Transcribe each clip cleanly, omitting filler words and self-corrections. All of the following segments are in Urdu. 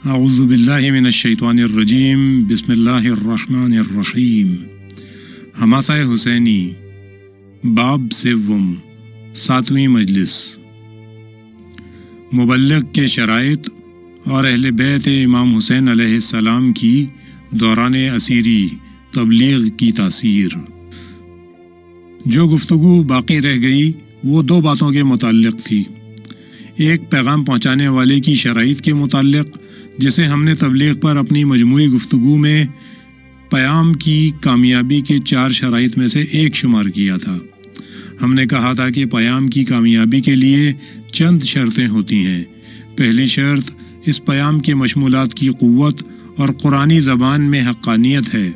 اعوذ باللہ من الشیطان الرجیم بسم اللہ الرحمن الرحیم۔ حماسہ حسینی باب سوم، 7ویں مجلس۔ مبلغ کے شرائط اور اہل بیت امام حسین علیہ السلام کی دوران اسیری تبلیغ کی تاثیر۔ جو گفتگو باقی رہ گئی وہ دو باتوں کے متعلق تھی۔ ایک پیغام پہنچانے والے کی شرائط کے متعلق، جسے ہم نے تبلیغ پر اپنی مجموعی گفتگو میں پیام کی کامیابی کے 4 شرائط میں سے ایک شمار کیا تھا۔ ہم نے کہا تھا کہ پیام کی کامیابی کے لیے چند شرطیں ہوتی ہیں۔ پہلی شرط اس پیام کے مشمولات کی قوت اور قرآنی زبان میں حقانیت ہے۔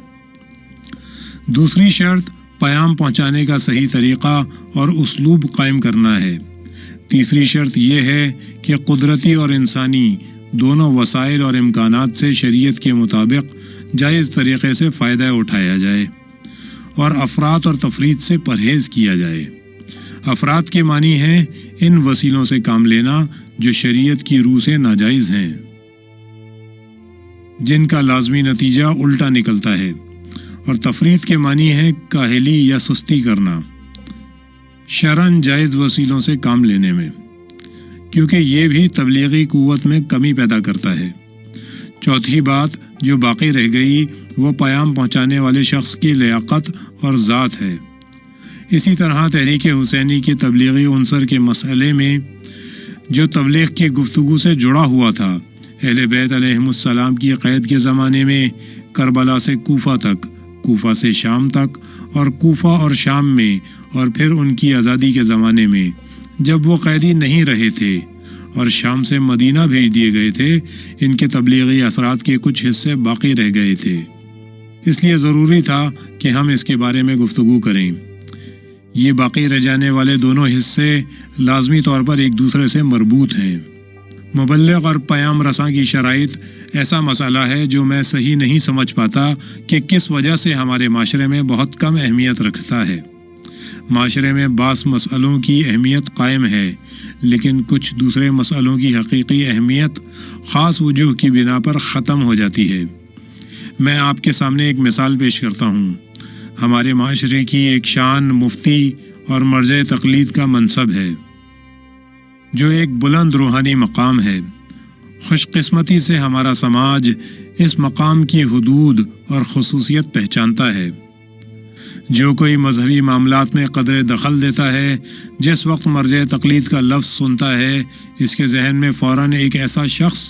دوسری شرط پیام پہنچانے کا صحیح طریقہ اور اسلوب قائم کرنا ہے۔ تیسری شرط یہ ہے کہ قدرتی اور انسانی دونوں وسائل اور امکانات سے شریعت کے مطابق جائز طریقے سے فائدہ اٹھایا جائے اور افراط اور تفریط سے پرہیز کیا جائے۔ افراط کے معنی ہیں ان وسیلوں سے کام لینا جو شریعت کی روح سے ناجائز ہیں، جن کا لازمی نتیجہ الٹا نکلتا ہے، اور تفریط کے معنی ہے کاہلی یا سستی کرنا شرعاً جائز وسیلوں سے کام لینے میں، کیونکہ یہ بھی تبلیغی قوت میں کمی پیدا کرتا ہے۔ چوتھی بات جو باقی رہ گئی وہ پیام پہنچانے والے شخص کی لیاقت اور ذات ہے۔ اسی طرح تحریک حسینی کے تبلیغی عنصر کے مسئلے میں جو تبلیغ کی گفتگو سے جڑا ہوا تھا، اہل بیت علیہم السلام کی قید کے زمانے میں کربلا سے کوفہ تک، کوفہ سے شام تک، اور کوفہ اور شام میں، اور پھر ان کی آزادی کے زمانے میں جب وہ قیدی نہیں رہے تھے اور شام سے مدینہ بھیج دیے گئے تھے، ان کے تبلیغی اثرات کے کچھ حصے باقی رہ گئے تھے۔ اس لیے ضروری تھا کہ ہم اس کے بارے میں گفتگو کریں۔ یہ باقی رہ جانے والے دونوں حصے لازمی طور پر ایک دوسرے سے مربوط ہیں۔ مبلغ اور پیام رساں کی شرائط ایسا مسئلہ ہے جو میں صحیح نہیں سمجھ پاتا کہ کس وجہ سے ہمارے معاشرے میں بہت کم اہمیت رکھتا ہے۔ معاشرے میں بعض مسئلوں کی اہمیت قائم ہے، لیکن کچھ دوسرے مسئلوں کی حقیقی اہمیت خاص وجوہ کی بنا پر ختم ہو جاتی ہے۔ میں آپ کے سامنے ایک مثال پیش کرتا ہوں۔ ہمارے معاشرے کی ایک شان مفتی اور مرجع تقلید کا منصب ہے، جو ایک بلند روحانی مقام ہے۔ خوش قسمتی سے ہمارا سماج اس مقام کی حدود اور خصوصیت پہچانتا ہے۔ جو کوئی مذہبی معاملات میں قدر دخل دیتا ہے، جس وقت مرجع تقلید کا لفظ سنتا ہے، اس کے ذہن میں فوراً ایک ایسا شخص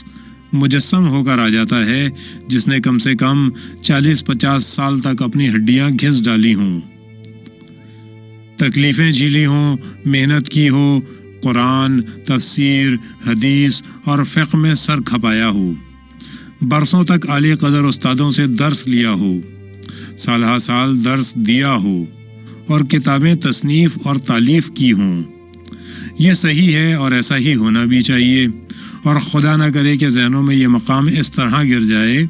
مجسم ہو کر آ جاتا ہے جس نے کم سے کم 40-50 سال تک اپنی ہڈیاں گھس ڈالی ہوں، تکلیفیں جھیلی ہوں، محنت کی ہو، قرآن، تفسیر، حدیث اور فقہ میں سر کھپایا ہو، برسوں تک اعلی قدر استادوں سے درس لیا ہو، سال ہا سال درس دیا ہو، اور کتابیں تصنیف اور تالیف کی ہوں۔ یہ صحیح ہے اور ایسا ہی ہونا بھی چاہیے، اور خدا نہ کرے کہ ذہنوں میں یہ مقام اس طرح گر جائے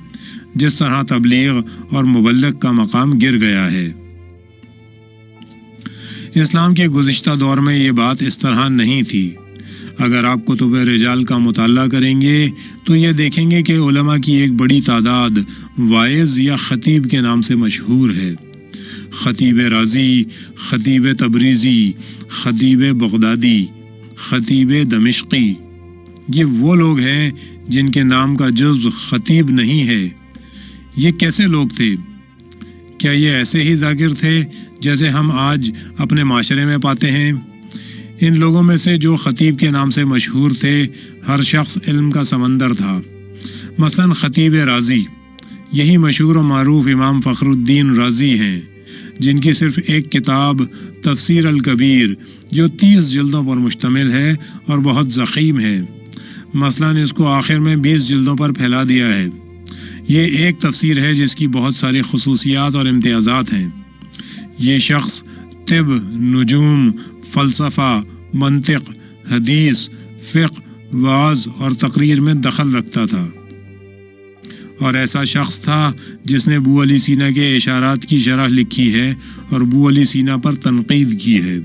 جس طرح تبلیغ اور مبلغ کا مقام گر گیا ہے۔ اسلام کے گزشتہ دور میں یہ بات اس طرح نہیں تھی۔ اگر آپ کتب رجال کا مطالعہ کریں گے تو یہ دیکھیں گے کہ علماء کی ایک بڑی تعداد واعظ یا خطیب کے نام سے مشہور ہے۔ خطیب رازی، خطیب تبریزی، خطیب بغدادی، خطیب دمشقی، یہ وہ لوگ ہیں جن کے نام کا جزو خطیب نہیں ہے۔ یہ کیسے لوگ تھے؟ کیا یہ ایسے ہی ذاکر تھے جیسے ہم آج اپنے معاشرے میں پاتے ہیں؟ ان لوگوں میں سے جو خطیب کے نام سے مشہور تھے، ہر شخص علم کا سمندر تھا۔ مثلاً خطیب رازی، یہی مشہور و معروف امام فخر الدین رازی ہیں، جن کی صرف ایک کتاب تفسیر الکبیر جو 30 جلدوں پر مشتمل ہے اور بہت ضخیم ہے، مثلاً اس کو آخر میں 20 جلدوں پر پھیلا دیا ہے۔ یہ ایک تفسیر ہے جس کی بہت ساری خصوصیات اور امتیازات ہیں۔ یہ شخص طب، نجوم، فلسفہ، منطق، حدیث، فقہ، وعظ اور تقریر میں دخل رکھتا تھا، اور ایسا شخص تھا جس نے ابو علی سینا کے اشارات کی شرح لکھی ہے اور ابو علی سینا پر تنقید کی ہے۔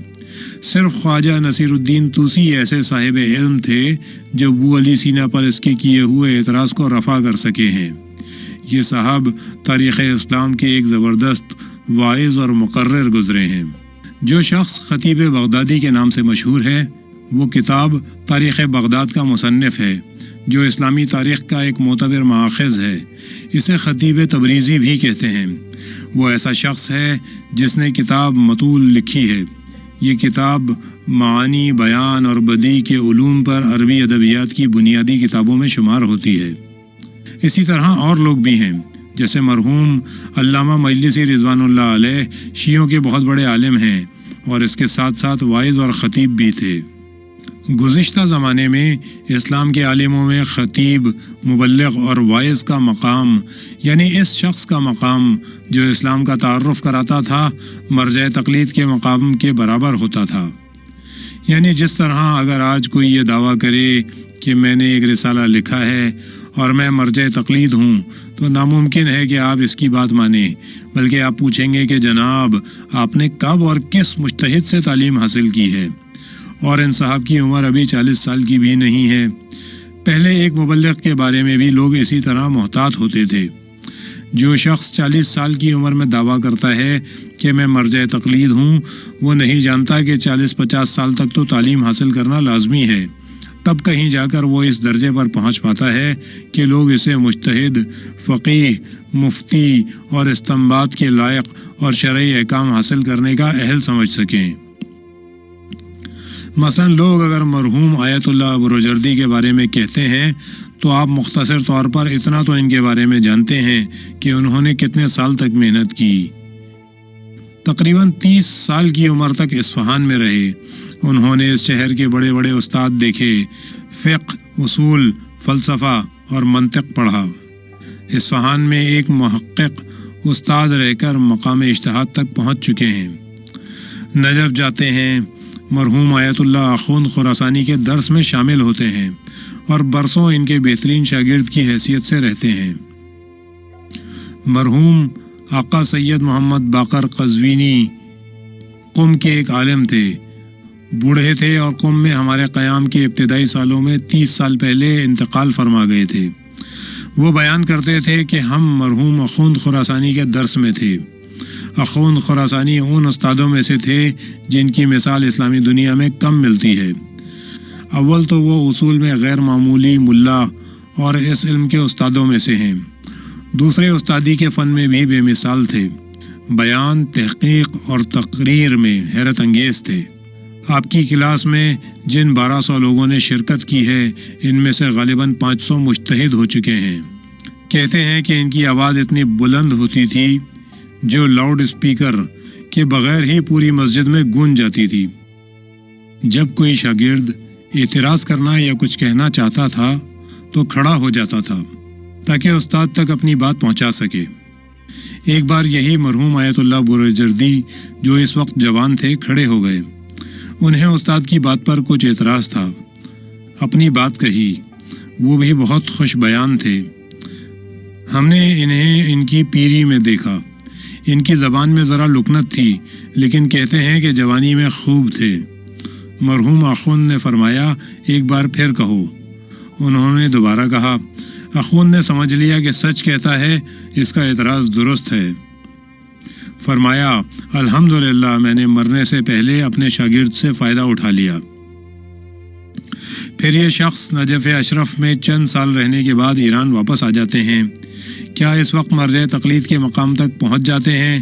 صرف خواجہ نصیر الدین طوسی ایسے صاحب علم تھے جو ابو علی سینا پر اس کے کیے ہوئے اعتراض کو رفع کر سکے ہیں۔ یہ صاحب تاریخ اسلام کے ایک زبردست واعظ اور مقرر گزرے ہیں۔ جو شخص خطیب بغدادی کے نام سے مشہور ہے وہ کتاب تاریخ بغداد کا مصنف ہے، جو اسلامی تاریخ کا ایک معتبر ماخذ ہے۔ اسے خطیب تبریزی بھی کہتے ہیں۔ وہ ایسا شخص ہے جس نے کتاب مطول لکھی ہے۔ یہ کتاب معانی، بیان اور بدیع کے علوم پر عربی ادبیات کی بنیادی کتابوں میں شمار ہوتی ہے۔ اسی طرح اور لوگ بھی ہیں، جیسے مرحوم علامہ مجلسی رضوان اللہ علیہ شیعوں کے بہت بڑے عالم ہیں اور اس کے ساتھ ساتھ واعظ اور خطیب بھی تھے۔ گزشتہ زمانے میں اسلام کے عالموں میں خطیب، مبلغ اور واعظ کا مقام، یعنی اس شخص کا مقام جو اسلام کا تعارف کراتا تھا، مرجع تقلید کے مقام کے برابر ہوتا تھا۔ یعنی جس طرح اگر آج کوئی یہ دعویٰ کرے کہ میں نے ایک رسالہ لکھا ہے اور میں مرجع تقلید ہوں، تو ناممکن ہے کہ آپ اس کی بات مانیں، بلکہ آپ پوچھیں گے کہ جناب آپ نے کب اور کس مجتہد سے تعلیم حاصل کی ہے؟ اور ان صاحب کی عمر ابھی 40 سال کی بھی نہیں ہے۔ پہلے ایک مبلغ کے بارے میں بھی لوگ اسی طرح محتاط ہوتے تھے۔ جو شخص 40 سال کی عمر میں دعویٰ کرتا ہے کہ میں مرجع تقلید ہوں، وہ نہیں جانتا کہ 40-50 سال تک تو تعلیم حاصل کرنا لازمی ہے، تب کہیں جا کر وہ اس درجے پر پہنچ پاتا ہے کہ لوگ اسے مجتہد، فقیہ، مفتی اور استنباط کے لائق اور شرعی احکام حاصل کرنے کا اہل سمجھ سکیں۔ مثلا لوگ اگر مرحوم آیت اللہ بروجردی کے بارے میں کہتے ہیں تو آپ مختصر طور پر اتنا تو ان کے بارے میں جانتے ہیں کہ انہوں نے کتنے سال تک محنت کی۔ تقریباً 30 سال کی عمر تک اصفہان میں رہے۔ انہوں نے اس شہر کے بڑے بڑے استاد دیکھے، فقہ، اصول، فلسفہ اور منطق پڑھا۔ اصفہان میں ایک محقق استاد رہ کر مقام اجتہاد تک پہنچ چکے ہیں۔ نجف جاتے ہیں، مرحوم آیت اللہ اخوند خراسانی کے درس میں شامل ہوتے ہیں اور برسوں ان کے بہترین شاگرد کی حیثیت سے رہتے ہیں۔ مرحوم آقا سید محمد باقر قزوینی قم کے ایک عالم تھے، بوڑھے تھے اور قم میں ہمارے قیام کے ابتدائی سالوں میں 30 سال پہلے انتقال فرما گئے تھے۔ وہ بیان کرتے تھے کہ ہم مرحوم اخوند خراسانی کے درس میں تھے۔ اخوند خراسانی ان استادوں میں سے تھے جن کی مثال اسلامی دنیا میں کم ملتی ہے۔ اول تو وہ اصول میں غیر معمولی ملا اور اس علم کے استادوں میں سے ہیں۔ دوسرے استادی کے فن میں بھی بے مثال تھے۔ بیان، تحقیق اور تقریر میں حیرت انگیز تھے۔ آپ کی کلاس میں جن 1200 لوگوں نے شرکت کی ہے، ان میں سے غالباً 500 مجتہد ہو چکے ہیں۔ کہتے ہیں کہ ان کی آواز اتنی بلند ہوتی تھی جو لاؤڈ اسپیکر کے بغیر ہی پوری مسجد میں گونج جاتی تھی۔ جب کوئی شاگرد اعتراض کرنا یا کچھ کہنا چاہتا تھا تو کھڑا ہو جاتا تھا تاکہ استاد تک اپنی بات پہنچا سکے۔ ایک بار یہی مرحوم آیت اللہ بروجردی جو اس وقت جوان تھے کھڑے ہو گئے۔ انہیں استاد کی بات پر کچھ اعتراض تھا۔ اپنی بات کہی۔ وہ بھی بہت خوش بیان تھے۔ ہم نے انہیں ان کی پیری میں دیکھا۔ ان کی زبان میں ذرا لکنت تھی، لیکن کہتے ہیں کہ جوانی میں خوب تھے۔ مرحوم اخوند نے فرمایا، ایک بار پھر کہو۔ انہوں نے دوبارہ کہا۔ اخوند نے سمجھ لیا کہ سچ کہتا ہے، اس کا اعتراض درست ہے۔ فرمایا، الحمدللہ میں نے مرنے سے پہلے اپنے شاگرد سے فائدہ اٹھا لیا۔ پھر یہ شخص نجف اشرف میں چند سال رہنے کے بعد ایران واپس آ جاتے ہیں۔ کیا اس وقت مرجع تقلید کے مقام تک پہنچ جاتے ہیں؟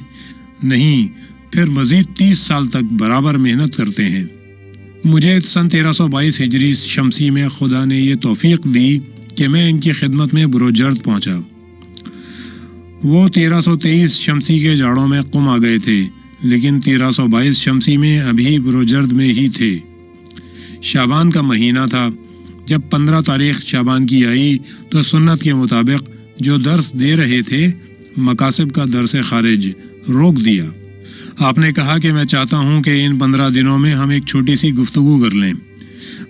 نہیں، پھر مزید 30 سال تک برابر محنت کرتے ہیں۔ مجھے سن 1322 ہجری شمسی میں خدا نے یہ توفیق دی کہ میں ان کی خدمت میں بروجرد پہنچا۔ وہ 1323 شمسی کے جاڑوں میں قم آ گئے تھے، لیکن 1322 شمسی میں ابھی بروجرد میں ہی تھے۔ شعبان کا مہینہ تھا۔ جب 15 تاریخ شعبان کی آئی تو سنت کے مطابق جو درس دے رہے تھے، مکاسب کا درس خارج، روک دیا۔ آپ نے کہا کہ میں چاہتا ہوں کہ ان 15 دنوں میں ہم ایک چھوٹی سی گفتگو کر لیں۔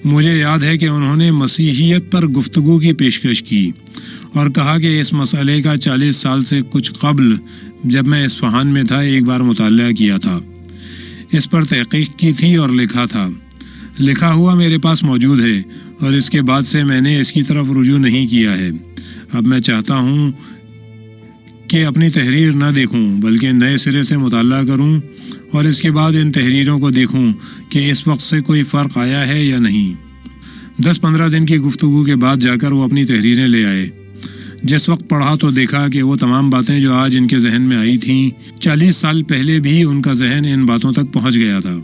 مجھے یاد ہے کہ انہوں نے مسیحیت پر گفتگو کی پیشکش کی اور کہا کہ اس مسئلے کا 40 سال سے کچھ قبل جب میں اصفہان میں تھا ایک بار مطالعہ کیا تھا۔ اس پر تحقیق کی تھی اور لکھا تھا۔ لکھا ہوا میرے پاس موجود ہے اور اس کے بعد سے میں نے اس کی طرف رجوع نہیں کیا ہے۔ اب میں چاہتا ہوں کہ اپنی تحریر نہ دیکھوں بلکہ نئے سرے سے مطالعہ کروں اور اس کے بعد ان تحریروں کو دیکھوں کہ اس وقت سے کوئی فرق آیا ہے یا نہیں۔ 10-15 دن کی گفتگو کے بعد جا کر وہ اپنی تحریریں لے آئے۔ جس وقت پڑھا تو دیکھا کہ وہ تمام باتیں جو آج ان کے ذہن میں آئی تھیں 40 سال پہلے بھی ان کا ذہن ان باتوں تک پہنچ گیا تھا۔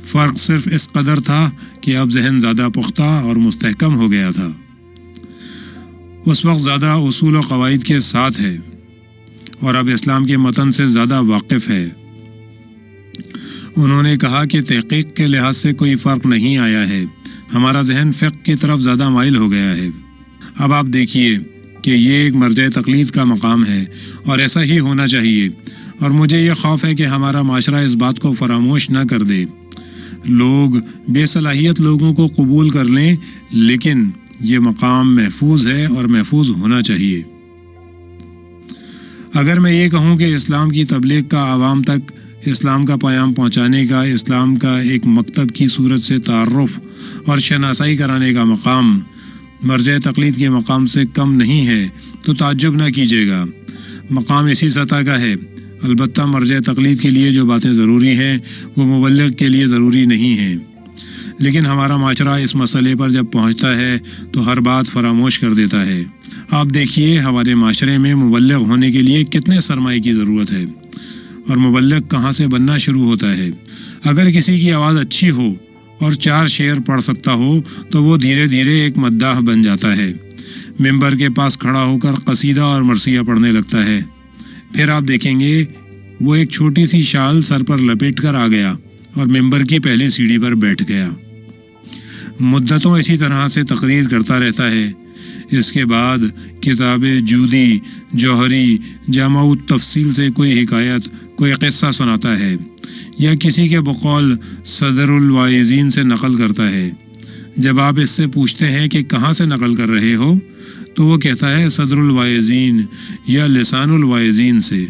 فرق صرف اس قدر تھا کہ اب ذہن زیادہ پختہ اور مستحکم ہو گیا تھا۔ اس وقت زیادہ اصول و قواعد کے ساتھ ہے اور اب اسلام کے متن سے زیادہ واقف ہے۔ انہوں نے کہا کہ تحقیق کے لحاظ سے کوئی فرق نہیں آیا ہے، ہمارا ذہن فقہ کی طرف زیادہ مائل ہو گیا ہے۔ اب آپ دیکھیے کہ یہ ایک مرجع تقلید کا مقام ہے اور ایسا ہی ہونا چاہیے، اور مجھے یہ خوف ہے کہ ہمارا معاشرہ اس بات کو فراموش نہ کر دے۔ لوگ بے صلاحیت لوگوں کو قبول کر لیں، لیکن یہ مقام محفوظ ہے اور محفوظ ہونا چاہیے۔ اگر میں یہ کہوں کہ اسلام کی تبلیغ کا عوام تک اسلام کا پیام پہنچانے کا، اسلام کا ایک مکتب کی صورت سے تعارف اور شناسائی کرانے کا مقام مرجع تقلید کے مقام سے کم نہیں ہے تو تعجب نہ کیجیے گا۔ مقام اسی سطح کا ہے، البتہ مرجع تقلید کے لیے جو باتیں ضروری ہیں وہ مبلغ کے لیے ضروری نہیں ہیں۔ لیکن ہمارا معاشرہ اس مسئلے پر جب پہنچتا ہے تو ہر بات فراموش کر دیتا ہے۔ آپ دیکھیے ہمارے معاشرے میں مبلغ ہونے کے لیے کتنے سرمایے کی ضرورت ہے، اور مبلغ کہاں سے بننا شروع ہوتا ہے۔ اگر کسی کی آواز اچھی ہو اور 4 شعر پڑھ سکتا ہو تو وہ دھیرے دھیرے ایک مداح بن جاتا ہے، ممبر کے پاس کھڑا ہو کر قصیدہ اور مرثیہ پڑھنے لگتا ہے۔ پھر آپ دیکھیں گے وہ ایک چھوٹی سی شال سر پر لپیٹ کر آ گیا اور ممبر کی پہلی سیڑھی پر بیٹھ گیا۔ مدتوں اسی طرح سے تقریر کرتا رہتا ہے۔ اس کے بعد کتاب جودی جوہری جامع تفصیل سے کوئی حکایت، کوئی قصہ سناتا ہے، یا کسی کے بقول صدر الواعظین سے نقل کرتا ہے۔ جب آپ اس سے پوچھتے ہیں کہ کہاں سے نقل کر رہے ہو تو وہ کہتا ہے صدر الواعظین یا لسان الواعظین سے۔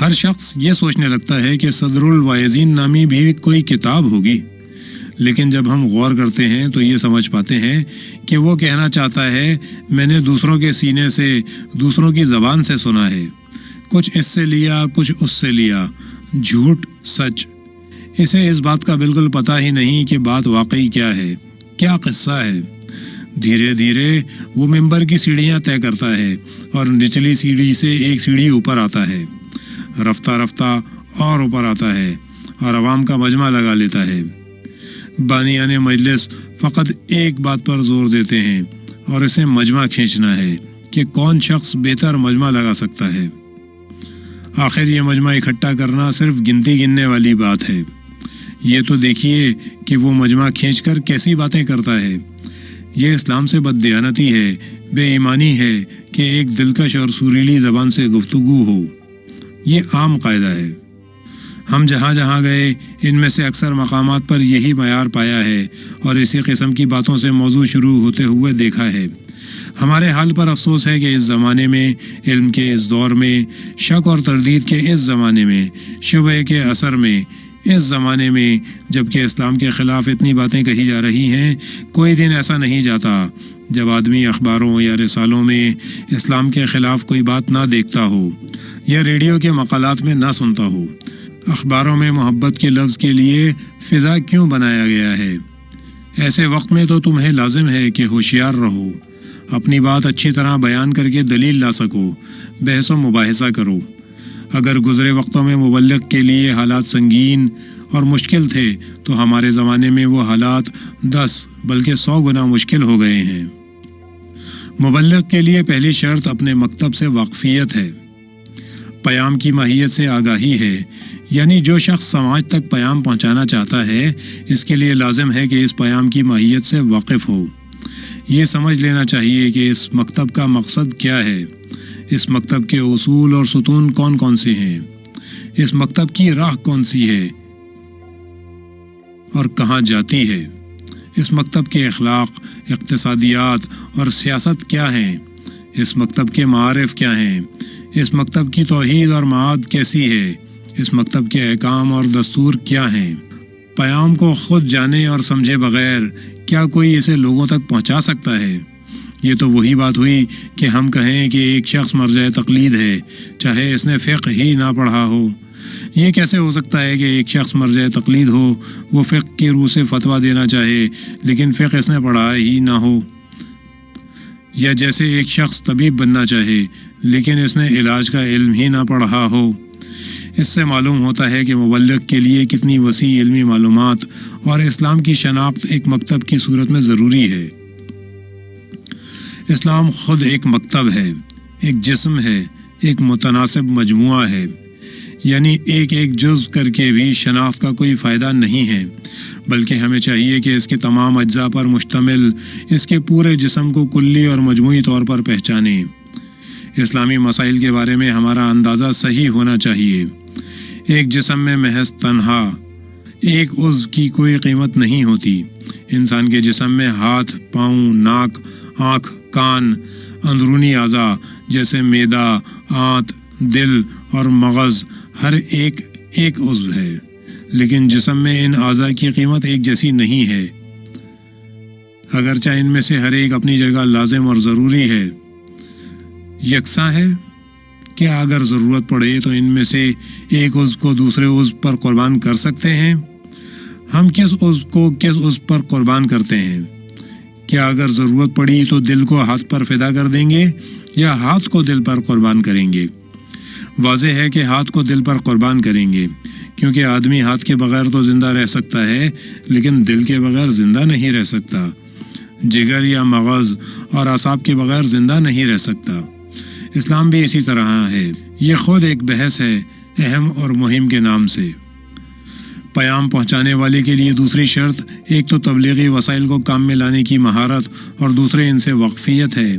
ہر شخص یہ سوچنے لگتا ہے کہ صدر الواعظین نامی بھی کوئی کتاب ہوگی، لیکن جب ہم غور کرتے ہیں تو یہ سمجھ پاتے ہیں کہ وہ کہنا چاہتا ہے میں نے دوسروں کے سینے سے، دوسروں کی زبان سے سنا ہے، کچھ اس سے لیا کچھ اس سے لیا، جھوٹ سچ۔ اسے اس بات کا بالکل پتہ ہی نہیں کہ بات واقعی کیا ہے، کیا قصہ ہے۔ دھیرے دھیرے وہ ممبر کی سیڑھیاں طے کرتا ہے اور نچلی سیڑھی سے ایک سیڑھی اوپر آتا ہے، رفتہ رفتہ اور اوپر آتا ہے اور عوام کا مجمع لگا لیتا ہے۔ بانیان مجلس فقط ایک بات پر زور دیتے ہیں اور اسے مجمع کھینچنا ہے کہ کون شخص بہتر مجمع لگا سکتا ہے۔ آخر یہ مجمع اکٹھا کرنا صرف گنتی گننے والی بات ہے۔ یہ تو دیکھیے کہ وہ مجمع کھینچ کر کیسی باتیں کرتا ہے۔ یہ اسلام سے بددیانتی ہے، بے ایمانی ہے کہ ایک دلکش اور سریلی زبان سے گفتگو ہو۔ یہ عام قاعدہ ہے۔ ہم جہاں جہاں گئے ان میں سے اکثر مقامات پر یہی معیار پایا ہے اور اسی قسم کی باتوں سے موضوع شروع ہوتے ہوئے دیکھا ہے۔ ہمارے حال پر افسوس ہے کہ اس زمانے میں، علم کے اس دور میں، شک اور تردید کے اس زمانے میں، شبہ کے اثر میں، اس زمانے میں جب کہ اسلام کے خلاف اتنی باتیں کہی جا رہی ہیں، کوئی دن ایسا نہیں جاتا جب آدمی اخباروں یا رسالوں میں اسلام کے خلاف کوئی بات نہ دیکھتا ہو یا ریڈیو کے مقالات میں نہ سنتا ہو۔ اخباروں میں محبت کے لفظ کے لیے فضا کیوں بنایا گیا ہے؟ ایسے وقت میں تو تمہیں لازم ہے کہ ہوشیار رہو، اپنی بات اچھی طرح بیان کر کے دلیل لا سکو، بحث و مباحثہ کرو۔ اگر گزرے وقتوں میں مبلغ کے لیے حالات سنگین اور مشکل تھے تو ہمارے زمانے میں وہ حالات 10 بلکہ 100 گنا مشکل ہو گئے ہیں۔ مبلغ کے لیے پہلی شرط اپنے مکتب سے واقفیت ہے، پیام کی ماہیت سے آگاہی ہے، یعنی جو شخص سماج تک پیام پہنچانا چاہتا ہے اس کے لیے لازم ہے کہ اس پیام کی ماہیت سے واقف ہو۔ یہ سمجھ لینا چاہیے کہ اس مکتب کا مقصد کیا ہے، اس مکتب کے اصول اور ستون کون کون سے ہیں، اس مکتب کی راہ کون سی ہے اور کہاں جاتی ہے، اس مکتب کے اخلاق، اقتصادیات اور سیاست کیا ہیں، اس مکتب کے معارف کیا ہیں، اس مکتب کی توحید اور معاد کیسی ہے، اس مکتب کے احکام اور دستور کیا ہیں؟ پیام کو خود جانے اور سمجھے بغیر کیا کوئی اسے لوگوں تک پہنچا سکتا ہے؟ یہ تو وہی بات ہوئی کہ ہم کہیں کہ ایک شخص مرجع تقلید ہے چاہے اس نے فقہ ہی نہ پڑھا ہو۔ یہ کیسے ہو سکتا ہے کہ ایک شخص مرجع تقلید ہو، وہ فقہ کی روح سے فتویٰ دینا چاہے لیکن فقہ اس نے پڑھا ہی نہ ہو؟ یا جیسے ایک شخص طبیب بننا چاہے لیکن اس نے علاج کا علم ہی نہ پڑھا ہو۔ اس سے معلوم ہوتا ہے کہ مبلغ کے لیے کتنی وسیع علمی معلومات اور اسلام کی شناخت ایک مکتب کی صورت میں ضروری ہے۔ اسلام خود ایک مکتب ہے، ایک جسم ہے، ایک متناسب مجموعہ ہے، یعنی ایک ایک جز کر کے بھی شناخت کا کوئی فائدہ نہیں ہے، بلکہ ہمیں چاہیے کہ اس کے تمام اجزاء پر مشتمل اس کے پورے جسم کو کلی اور مجموعی طور پر پہچانیں۔ اسلامی مسائل کے بارے میں ہمارا اندازہ صحیح ہونا چاہیے۔ ایک جسم میں محض تنہا ایک عضو کی کوئی قیمت نہیں ہوتی۔ انسان کے جسم میں ہاتھ، پاؤں، ناک، آنکھ، کان، اندرونی اعضاء جیسے معدہ، آنت، دل اور مغز ہر ایک عضو ہے، لیکن جسم میں ان اعضاء کی قیمت ایک جیسی نہیں ہے، اگرچہ ان میں سے ہر ایک اپنی جگہ لازم اور ضروری ہے۔ یکساں ہے کہ اگر ضرورت پڑے تو ان میں سے ایک عضو کو دوسرے عضو پر قربان کر سکتے ہیں۔ ہم کس عضو کو کس عضو پر قربان کرتے ہیں؟ کیا اگر ضرورت پڑی تو دل کو ہاتھ پر فدا کر دیں گے یا ہاتھ کو دل پر قربان کریں گے؟ واضح ہے کہ ہاتھ کو دل پر قربان کریں گے، کیونکہ آدمی ہاتھ کے بغیر تو زندہ رہ سکتا ہے لیکن دل کے بغیر زندہ نہیں رہ سکتا۔ جگر یا مغز اور اعصاب کے بغیر زندہ نہیں رہ سکتا۔ اسلام بھی اسی طرح ہے۔ یہ خود ایک بحث ہے، اہم اور مہم کے نام سے۔ پیام پہنچانے والے کے لیے دوسری شرط ایک تو تبلیغی وسائل کو کام میں لانے کی مہارت اور دوسرے ان سے واقفیت ہے،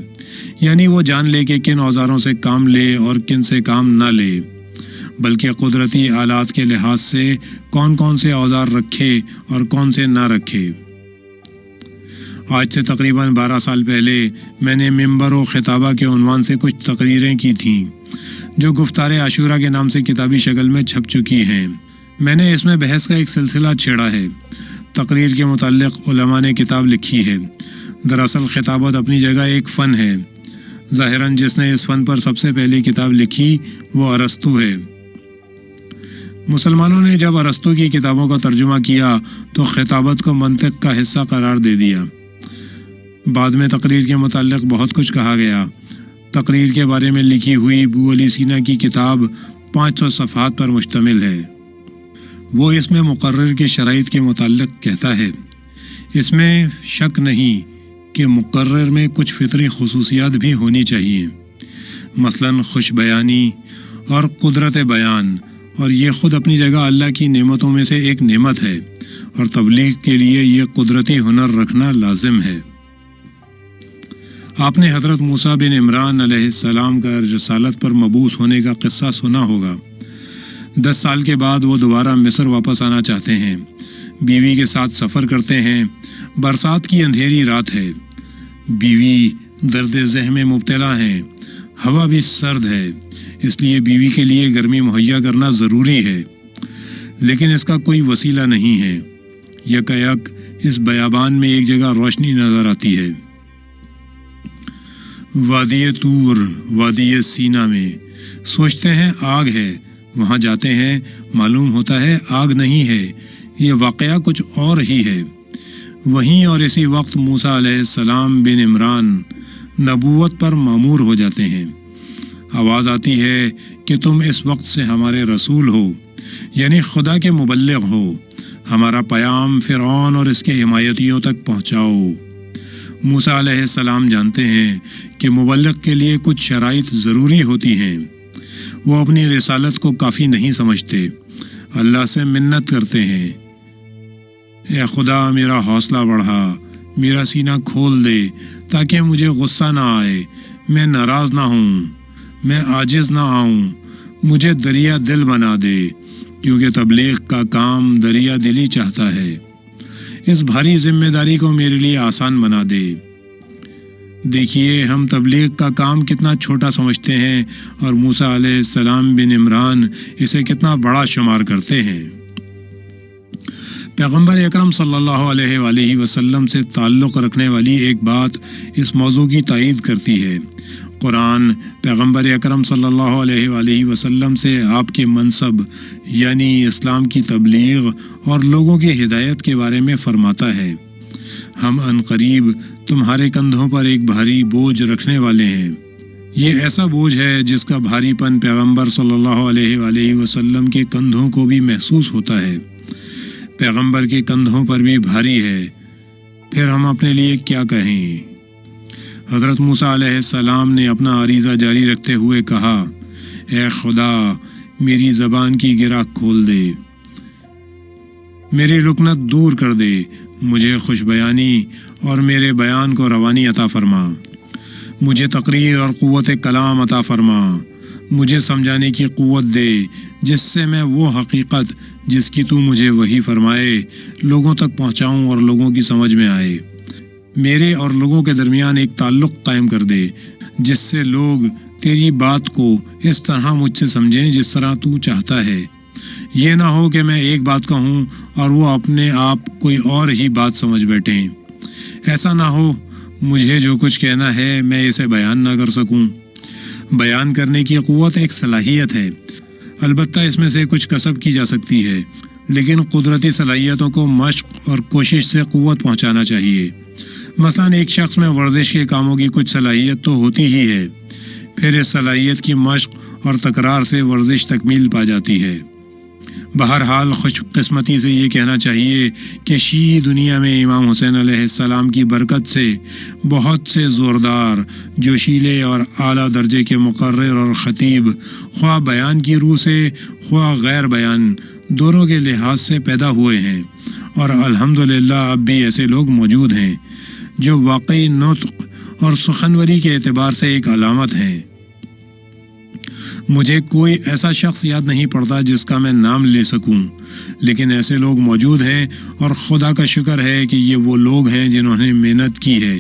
یعنی وہ جان لے کہ کن اوزاروں سے کام لے اور کن سے کام نہ لے، بلکہ قدرتی آلات کے لحاظ سے کون کون سے اوزار رکھے اور کون سے نہ رکھے۔ آج سے تقریباً 12 سال پہلے میں نے ممبر و خطابہ کے عنوان سے کچھ تقریریں کی تھیں جو گفتار عاشورہ کے نام سے کتابی شکل میں چھپ چکی ہیں۔ میں نے اس میں بحث کا ایک سلسلہ چھیڑا ہے۔ تقریر کے متعلق علماء نے کتاب لکھی ہے۔ دراصل خطابت اپنی جگہ ایک فن ہے۔ ظاہراً جس نے اس فن پر سب سے پہلی کتاب لکھی وہ ارسطو ہے۔ مسلمانوں نے جب ارسطو کی کتابوں کا ترجمہ کیا تو خطابت کو منطق کا حصہ قرار دے دیا۔ بعد میں تقریر کے متعلق بہت کچھ کہا گیا۔ تقریر کے بارے میں لکھی ہوئی ابو علی سینا کی کتاب 500 صفحات پر مشتمل ہے۔ وہ اس میں مقرر کی شرائط کے متعلق کہتا ہے۔ اس میں شک نہیں کہ مقرر میں کچھ فطری خصوصیات بھی ہونی چاہیے، مثلاً خوش بیانی اور قدرت بیان، اور یہ خود اپنی جگہ اللہ کی نعمتوں میں سے ایک نعمت ہے، اور تبلیغ کے لیے یہ قدرتی ہنر رکھنا لازم ہے۔ آپ نے حضرت موسیٰ بن عمران علیہ السلام کا رسالت پر مبعوث ہونے کا قصہ سنا ہوگا۔ 10 سال کے بعد وہ دوبارہ مصر واپس آنا چاہتے ہیں۔ بیوی کے ساتھ سفر کرتے ہیں۔ برسات کی اندھیری رات ہے۔ بیوی درد ذہن میں مبتلا ہیں۔ ہوا بھی سرد ہے، اس لیے بیوی کے لیے گرمی مہیا کرنا ضروری ہے، لیکن اس کا کوئی وسیلہ نہیں ہے۔ یکایک اس بیابان میں ایک جگہ روشنی نظر آتی ہے۔ وادی طور، وادی سینا میں۔ سوچتے ہیں آگ ہے، وہاں جاتے ہیں، معلوم ہوتا ہے آگ نہیں ہے، یہ واقعہ کچھ اور ہی ہے۔ وہیں اور اسی وقت موسیٰ علیہ السلام بن عمران نبوت پر مامور ہو جاتے ہیں۔ آواز آتی ہے کہ تم اس وقت سے ہمارے رسول ہو، یعنی خدا کے مبلغ ہو، ہمارا پیام فرعون اور اس کے حمایتیوں تک پہنچاؤ۔ موسیٰ علیہ السلام جانتے ہیں کہ مبلغ کے لیے کچھ شرائط ضروری ہوتی ہیں۔ وہ اپنی رسالت کو کافی نہیں سمجھتے، اللہ سے منت کرتے ہیں، اے خدا میرا حوصلہ بڑھا، میرا سینہ کھول دے تاکہ مجھے غصہ نہ آئے، میں ناراض نہ ہوں، میں عاجز نہ آؤں، مجھے دریا دل بنا دے، کیونکہ تبلیغ کا کام دریا دلی چاہتا ہے۔ اس بھاری ذمہ داری کو میرے لیے آسان بنا دے۔ دیکھیے ہم تبلیغ کا کام کتنا چھوٹا سمجھتے ہیں اور موسیٰ علیہ السلام بن عمران اسے کتنا بڑا شمار کرتے ہیں۔ پیغمبر اکرم صلی اللہ علیہ وآلہ وسلم سے تعلق رکھنے والی ایک بات اس موضوع کی تائید کرتی ہے۔ قرآن پیغمبر اکرم صلی اللہ علیہ وآلہ وسلم سے آپ کے منصب یعنی اسلام کی تبلیغ اور لوگوں کی ہدایت کے بارے میں فرماتا ہے، ہم عنقریب تمہارے کندھوں پر ایک بھاری بوجھ رکھنے والے ہیں۔ یہ ایسا بوجھ ہے جس کا بھاری پن پیغمبر صلی اللہ علیہ وآلہ وسلم کے کندھوں کو بھی محسوس ہوتا ہے، پیغمبر کے کندھوں پر بھی بھاری ہے، پھر ہم اپنے لیے کیا کہیں۔ حضرت موسیٰ علیہ السلام نے اپنا عریضہ جاری رکھتے ہوئے کہا، اے خدا میری زبان کی گرہ کھول دے، میری رکنت دور کر دے، مجھے خوش بیانی اور میرے بیان کو روانی عطا فرما، مجھے تقریر اور قوت کلام عطا فرما، مجھے سمجھانے کی قوت دے جس سے میں وہ حقیقت جس کی تو مجھے وحی فرمائے لوگوں تک پہنچاؤں اور لوگوں کی سمجھ میں آئے، میرے اور لوگوں کے درمیان ایک تعلق قائم کر دے جس سے لوگ تیری بات کو اس طرح مجھ سے سمجھیں جس طرح تو چاہتا ہے۔ یہ نہ ہو کہ میں ایک بات کہوں اور وہ اپنے آپ کوئی اور ہی بات سمجھ بیٹھیں، ایسا نہ ہو مجھے جو کچھ کہنا ہے میں اسے بیان نہ کر سکوں۔ بیان کرنے کی قوت ایک صلاحیت ہے، البتہ اس میں سے کچھ کسب کی جا سکتی ہے، لیکن قدرتی صلاحیتوں کو مشق اور کوشش سے قوت پہنچانا چاہیے۔ مثلاً ایک شخص میں ورزش کے کاموں کی کچھ صلاحیت تو ہوتی ہی ہے، پھر اس صلاحیت کی مشق اور تکرار سے ورزش تکمیل پا جاتی ہے۔ بہرحال خوش قسمتی سے یہ کہنا چاہیے کہ شیعی دنیا میں امام حسین علیہ السلام کی برکت سے بہت سے زوردار، جوشیلے اور اعلیٰ درجے کے مقرر اور خطیب خواہ بیان کی روح سے خواہ غیر بیان دونوں کے لحاظ سے پیدا ہوئے ہیں، اور الحمدللہ اب بھی ایسے لوگ موجود ہیں جو واقعی نطق اور سخنوری کے اعتبار سے ایک علامت ہیں۔ مجھے کوئی ایسا شخص یاد نہیں پڑتا جس کا میں نام لے سکوں، لیکن ایسے لوگ موجود ہیں، اور خدا کا شکر ہے کہ یہ وہ لوگ ہیں جنہوں نے محنت کی ہے،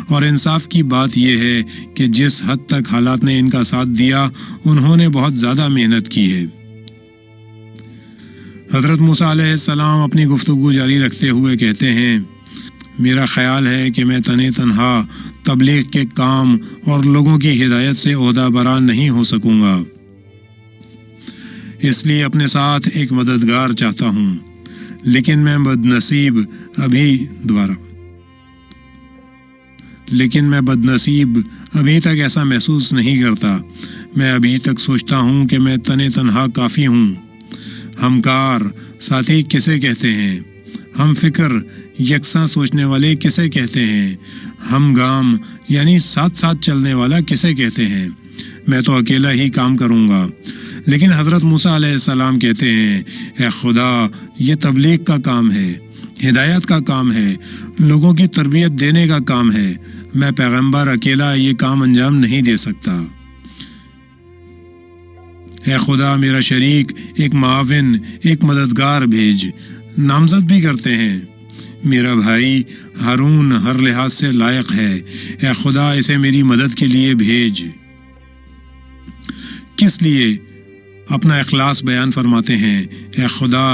اور انصاف کی بات یہ ہے کہ جس حد تک حالات نے ان کا ساتھ دیا انہوں نے بہت زیادہ محنت کی ہے۔ حضرت موسیٰ علیہ السلام اپنی گفتگو جاری رکھتے ہوئے کہتے ہیں، میرا خیال ہے کہ میں تنہا تبلیغ کے کام اور لوگوں کی ہدایت سے عہدہ برا نہیں ہو سکوں گا، اس لیے اپنے ساتھ ایک مددگار چاہتا ہوں، لیکن میں بدنصیب ابھی تک ایسا محسوس نہیں کرتا۔ میں ابھی تک سوچتا ہوں کہ میں تنہا کافی ہوں۔ ہمکار ساتھی کسے کہتے ہیں؟ ہم فکر یکساں سوچنے والے کسے کہتے ہیں؟ ہم گام یعنی ساتھ ساتھ چلنے والا کسے کہتے ہیں؟ میں تو اکیلا ہی کام کروں گا۔ لیکن حضرت موسیٰ علیہ السلام کہتے ہیں، اے خدا یہ تبلیغ کا کام ہے، ہدایت کا کام ہے، لوگوں کی تربیت دینے کا کام ہے، میں پیغمبر اکیلا یہ کام انجام نہیں دے سکتا۔ اے خدا میرا شریک، ایک معاون، ایک مددگار بھیج۔ نامزد بھی کرتے ہیں، میرا بھائی ہارون ہر لحاظ سے لائق ہے، اے خدا اسے میری مدد کے لیے بھیج۔ کس لیے؟ اپنا اخلاص بیان فرماتے ہیں، اے خدا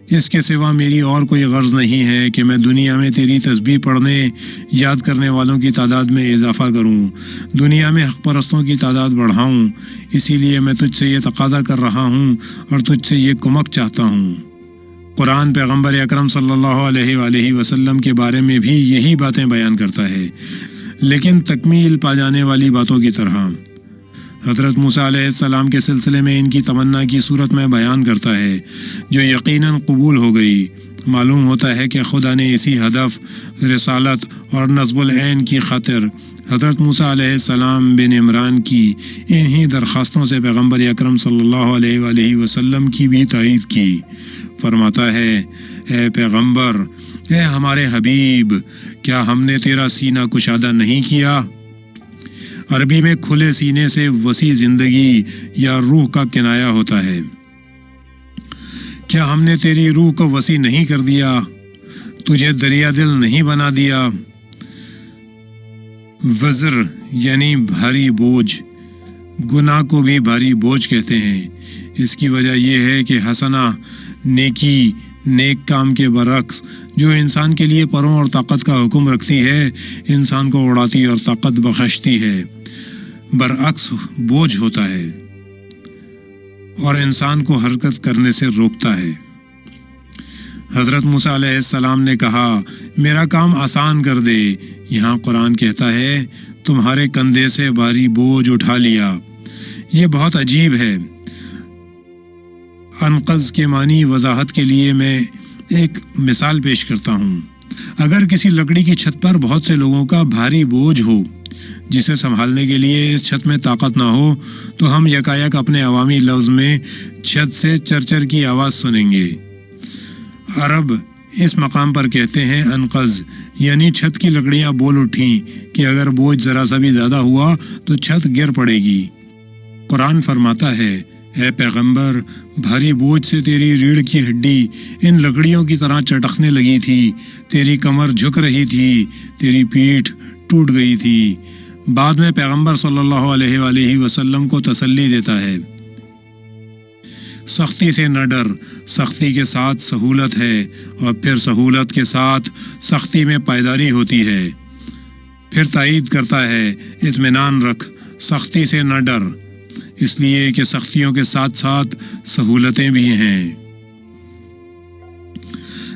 اس کے سوا میری اور کوئی غرض نہیں ہے کہ میں دنیا میں تیری تسبیح پڑھنے یاد کرنے والوں کی تعداد میں اضافہ کروں، دنیا میں حق پرستوں کی تعداد بڑھاؤں، اسی لیے میں تجھ سے یہ تقاضا کر رہا ہوں اور تجھ سے یہ کمک چاہتا ہوں۔ قرآن پیغمبر اکرم صلی اللہ علیہ وآلہ وسلم کے بارے میں بھی یہی باتیں بیان کرتا ہے، لیکن تکمیل پا جانے والی باتوں کی طرح۔ حضرت موسیٰ علیہ السلام کے سلسلے میں ان کی تمنا کی صورت میں بیان کرتا ہے جو یقیناً قبول ہو گئی۔ معلوم ہوتا ہے کہ خدا نے اسی ہدف، رسالت اور نصب العین کی خاطر حضرت موسیٰ علیہ السلام بن عمران کی انہی درخواستوں سے پیغمبر اکرم صلی اللہ علیہ وآلہ وسلم کی بھی تائید کی۔ فرماتا ہے، اے پیغمبر، اے ہمارے حبیب، کیا ہم نے تیرا سینہ کشادہ نہیں کیا؟ عربی میں کھلے سینے سے وسیع زندگی یا روح کا کنایا ہوتا ہے۔ کیا ہم نے تیری روح کو وسیع نہیں کر دیا؟ تجھے دریا دل نہیں بنا دیا؟ وزر یعنی بھاری بوجھ، گناہ کو بھی بھاری بوجھ کہتے ہیں۔ اس کی وجہ یہ ہے کہ حسنہ، نیکی، نیک کام کے برعکس جو انسان کے لیے پروں اور طاقت کا حکم رکھتی ہے، انسان کو اڑاتی اور طاقت بخشتی ہے، برعکس بوجھ ہوتا ہے اور انسان کو حرکت کرنے سے روکتا ہے۔ حضرت موسیٰ علیہ السلام نے کہا میرا کام آسان کر دے، یہاں قرآن کہتا ہے تمہارے کندھے سے بھاری بوجھ اٹھا لیا۔ یہ بہت عجیب ہے۔ انقذ کے معنی وضاحت کے لیے میں ایک مثال پیش کرتا ہوں۔ اگر کسی لکڑی کی چھت پر بہت سے لوگوں کا بھاری بوجھ ہو جسے سنبھالنے کے لیے اس چھت میں طاقت نہ ہو، تو ہم یکایک اپنے عوامی لفظ میں چھت سے چرچر کی آواز سنیں گے۔ عرب اس مقام پر کہتے ہیں انقذ، یعنی چھت کی لکڑیاں بول اٹھیں کہ اگر بوجھ ذرا سا بھی زیادہ ہوا تو چھت گر پڑے گی۔ قرآن فرماتا ہے اے پیغمبر، بھاری بوجھ سے تیری ریڑھ کی ہڈی ان لکڑیوں کی طرح چٹکنے لگی تھی، تیری کمر جھک رہی تھی، تیری پیٹھ ٹوٹ گئی تھی۔ بعد میں پیغمبر صلی اللہ علیہ وآلہ وسلم کو تسلی دیتا ہے، سختی سے نہ ڈر، سختی کے ساتھ سہولت ہے، اور پھر سہولت کے ساتھ سختی میں پائیداری ہوتی ہے۔ پھر تائید کرتا ہے اطمینان رکھ، سختی سے نہ ڈر، اس لیے کہ سختیوں کے ساتھ ساتھ سہولتیں بھی ہیں۔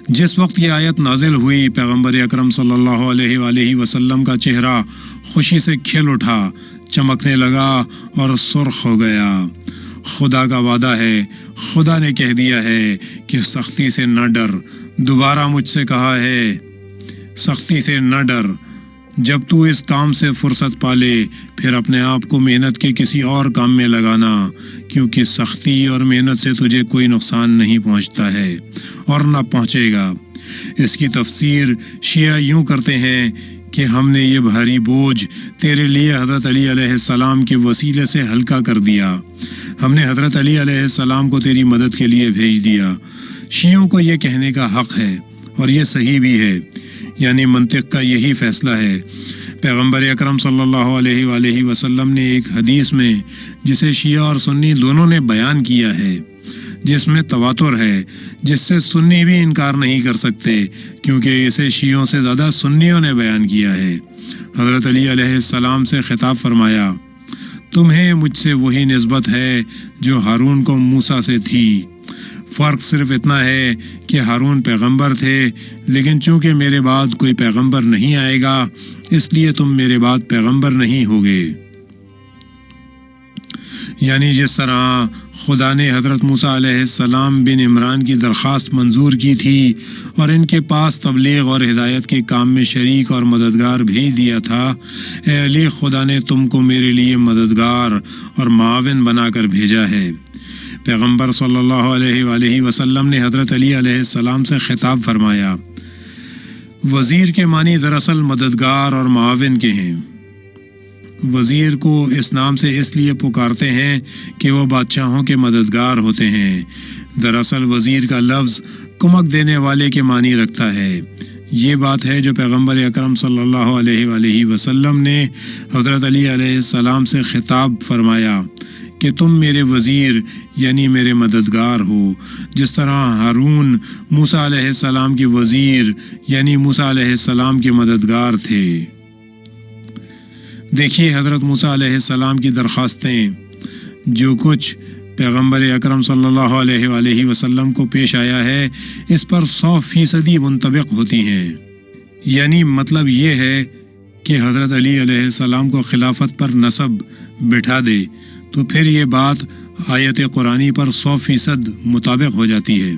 جس وقت یہ آیت نازل ہوئی، پیغمبر اکرم صلی اللہ علیہ وآلہ وسلم کا چہرہ خوشی سے کھل اٹھا، چمکنے لگا اور سرخ ہو گیا۔ خدا کا وعدہ ہے، خدا نے کہہ دیا ہے کہ سختی سے نہ ڈر۔ دوبارہ مجھ سے کہا ہے سختی سے نہ ڈر۔ جب تو اس کام سے فرصت پالے، پھر اپنے آپ کو محنت کے کسی اور کام میں لگانا، کیونکہ سختی اور محنت سے تجھے کوئی نقصان نہیں پہنچتا ہے اور نہ پہنچے گا۔ اس کی تفسیر شیعہ یوں کرتے ہیں کہ ہم نے یہ بھاری بوجھ تیرے لیے حضرت علی علیہ السلام کے وسیلے سے ہلکا کر دیا۔ ہم نے حضرت علی علیہ السلام کو تیری مدد کے لیے بھیج دیا۔ شیعوں کو یہ کہنے کا حق ہے اور یہ صحیح بھی ہے، یعنی منطق کا یہی فیصلہ ہے۔ پیغمبر اکرم صلی اللہ علیہ وآلہ وسلم نے ایک حدیث میں، جسے شیعہ اور سنی دونوں نے بیان کیا ہے، جس میں تواتر ہے، جس سے سنی بھی انکار نہیں کر سکتے، کیونکہ اسے شیعوں سے زیادہ سنیوں نے بیان کیا ہے۔ حضرت علی علیہ السلام سے خطاب فرمایا، تمہیں مجھ سے وہی نسبت ہے جو ہارون کو موسیٰ سے تھی۔ فرق صرف اتنا ہے کہ ہارون پیغمبر تھے، لیکن چونکہ میرے بعد کوئی پیغمبر نہیں آئے گا، اس لیے تم میرے بعد پیغمبر نہیں ہوگے۔ یعنی جس طرح خدا نے حضرت موسیٰ علیہ السلام بن عمران کی درخواست منظور کی تھی اور ان کے پاس تبلیغ اور ہدایت کے کام میں شریک اور مددگار بھیج دیا تھا، اے علی، خدا نے تم کو میرے لیے مددگار اور معاون بنا کر بھیجا ہے۔ پیغمبر صلی اللہ علیہ وآلہ وسلم نے حضرت علی علیہ السلام سے خطاب فرمایا۔ وزیر کے معنی دراصل مددگار اور معاون کے ہیں۔ وزیر کو اس نام سے اس لیے پکارتے ہیں کہ وہ بادشاہوں کے مددگار ہوتے ہیں۔ دراصل وزیر کا لفظ کمک دینے والے کے معنی رکھتا ہے۔ یہ بات ہے جو پیغمبر اکرم صلی اللہ علیہ وآلہ وسلم نے حضرت علی علیہ السلام سے خطاب فرمایا کہ تم میرے وزیر یعنی میرے مددگار ہو، جس طرح ہارون موسیٰ علیہ السلام کے وزیر یعنی موسیٰ علیہ السلام کے مددگار تھے۔ دیکھیے حضرت موسیٰ علیہ السلام کی درخواستیں، جو کچھ پیغمبر اکرم صلی اللہ علیہ وآلہ وسلم کو پیش آیا ہے، اس پر 100% منطبق ہوتی ہیں۔ یعنی مطلب یہ ہے کہ حضرت علی علیہ السلام کو خلافت پر نسب بٹھا دے تو پھر یہ بات آیت قرآنی پر 100% مطابق ہو جاتی ہے۔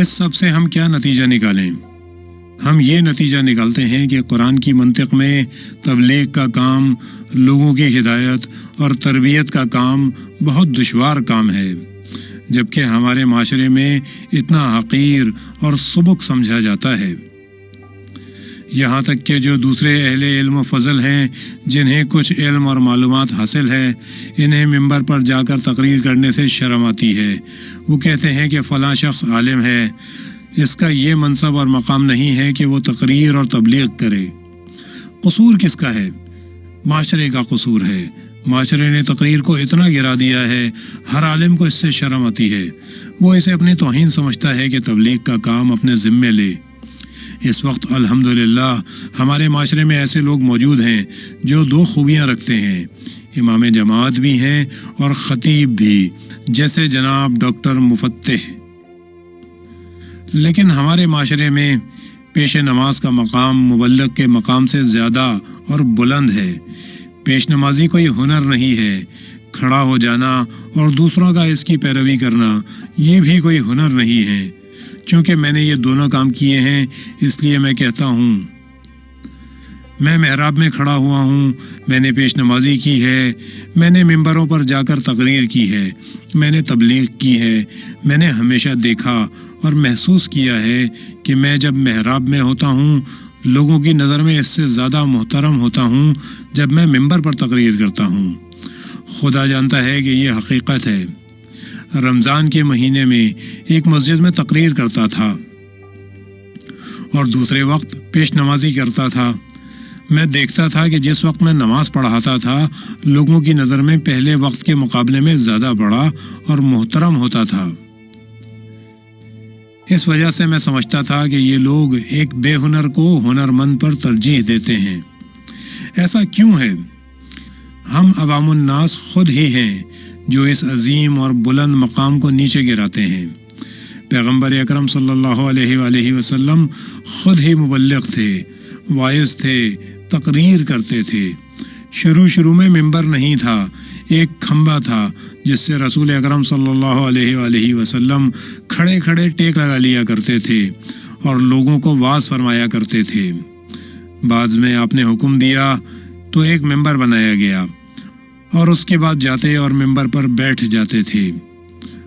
اس سب سے ہم کیا نتیجہ نکالیں؟ ہم یہ نتیجہ نکالتے ہیں کہ قرآن کی منطق میں تبلیغ کا کام، لوگوں کی ہدایت اور تربیت کا کام بہت دشوار کام ہے، جبکہ ہمارے معاشرے میں اتنا حقیر اور سبک سمجھا جاتا ہے۔ یہاں تک کہ جو دوسرے اہل علم و فضل ہیں، جنہیں کچھ علم اور معلومات حاصل ہے، انہیں ممبر پر جا کر تقریر کرنے سے شرم آتی ہے۔ وہ کہتے ہیں کہ فلاں شخص عالم ہے، اس کا یہ منصب اور مقام نہیں ہے کہ وہ تقریر اور تبلیغ کرے۔ قصور کس کا ہے؟ معاشرے کا قصور ہے۔ معاشرے نے تقریر کو اتنا گرا دیا ہے، ہر عالم کو اس سے شرم آتی ہے۔ وہ اسے اپنی توہین سمجھتا ہے کہ تبلیغ کا کام اپنے ذمے لے۔ اس وقت الحمدللہ ہمارے معاشرے میں ایسے لوگ موجود ہیں جو دو خوبیاں رکھتے ہیں، امام جماعت بھی ہیں اور خطیب بھی، جیسے جناب ڈاکٹر مفتح۔ لیکن ہمارے معاشرے میں پیش نماز کا مقام مبلغ کے مقام سے زیادہ اور بلند ہے۔ پیش نمازی کوئی ہنر نہیں ہے۔ کھڑا ہو جانا اور دوسروں کا اس کی پیروی کرنا یہ بھی کوئی ہنر نہیں ہے۔ چونکہ میں نے یہ دونوں کام کیے ہیں اس لیے میں کہتا ہوں، میں محراب میں کھڑا ہوا ہوں، میں نے پیش نمازی کی ہے، میں نے ممبروں پر جا کر تقریر کی ہے، میں نے تبلیغ کی ہے۔ میں نے ہمیشہ دیکھا اور محسوس کیا ہے کہ میں جب محراب میں ہوتا ہوں لوگوں کی نظر میں اس سے زیادہ محترم ہوتا ہوں جب میں ممبر پر تقریر کرتا ہوں۔ خدا جانتا ہے کہ یہ حقیقت ہے۔ رمضان کے مہینے میں ایک مسجد میں تقریر کرتا تھا اور دوسرے وقت پیش نمازی کرتا تھا۔ میں دیکھتا تھا کہ جس وقت میں نماز پڑھاتا تھا لوگوں کی نظر میں پہلے وقت کے مقابلے میں زیادہ بڑا اور محترم ہوتا تھا۔ اس وجہ سے میں سمجھتا تھا کہ یہ لوگ ایک بے ہنر کو ہنرمند پر ترجیح دیتے ہیں۔ ایسا کیوں ہے؟ ہم عوام الناس خود ہی ہیں جو اس عظیم اور بلند مقام کو نیچے گراتے ہیں۔ پیغمبر اکرم صلی اللہ علیہ وآلہ وسلم خود ہی مبلغ تھے، واعظ تھے، تقریر کرتے تھے۔ شروع میں ممبر نہیں تھا، ایک کھمبا تھا جس سے رسول اکرم صلی اللہ علیہ وآلہ وسلم کھڑے کھڑے ٹیک لگا لیا کرتے تھے اور لوگوں کو واعظ فرمایا کرتے تھے۔ بعد میں آپ نے حکم دیا تو ایک ممبر بنایا گیا اور اس کے بعد جاتے اور ممبر پر بیٹھ جاتے تھے۔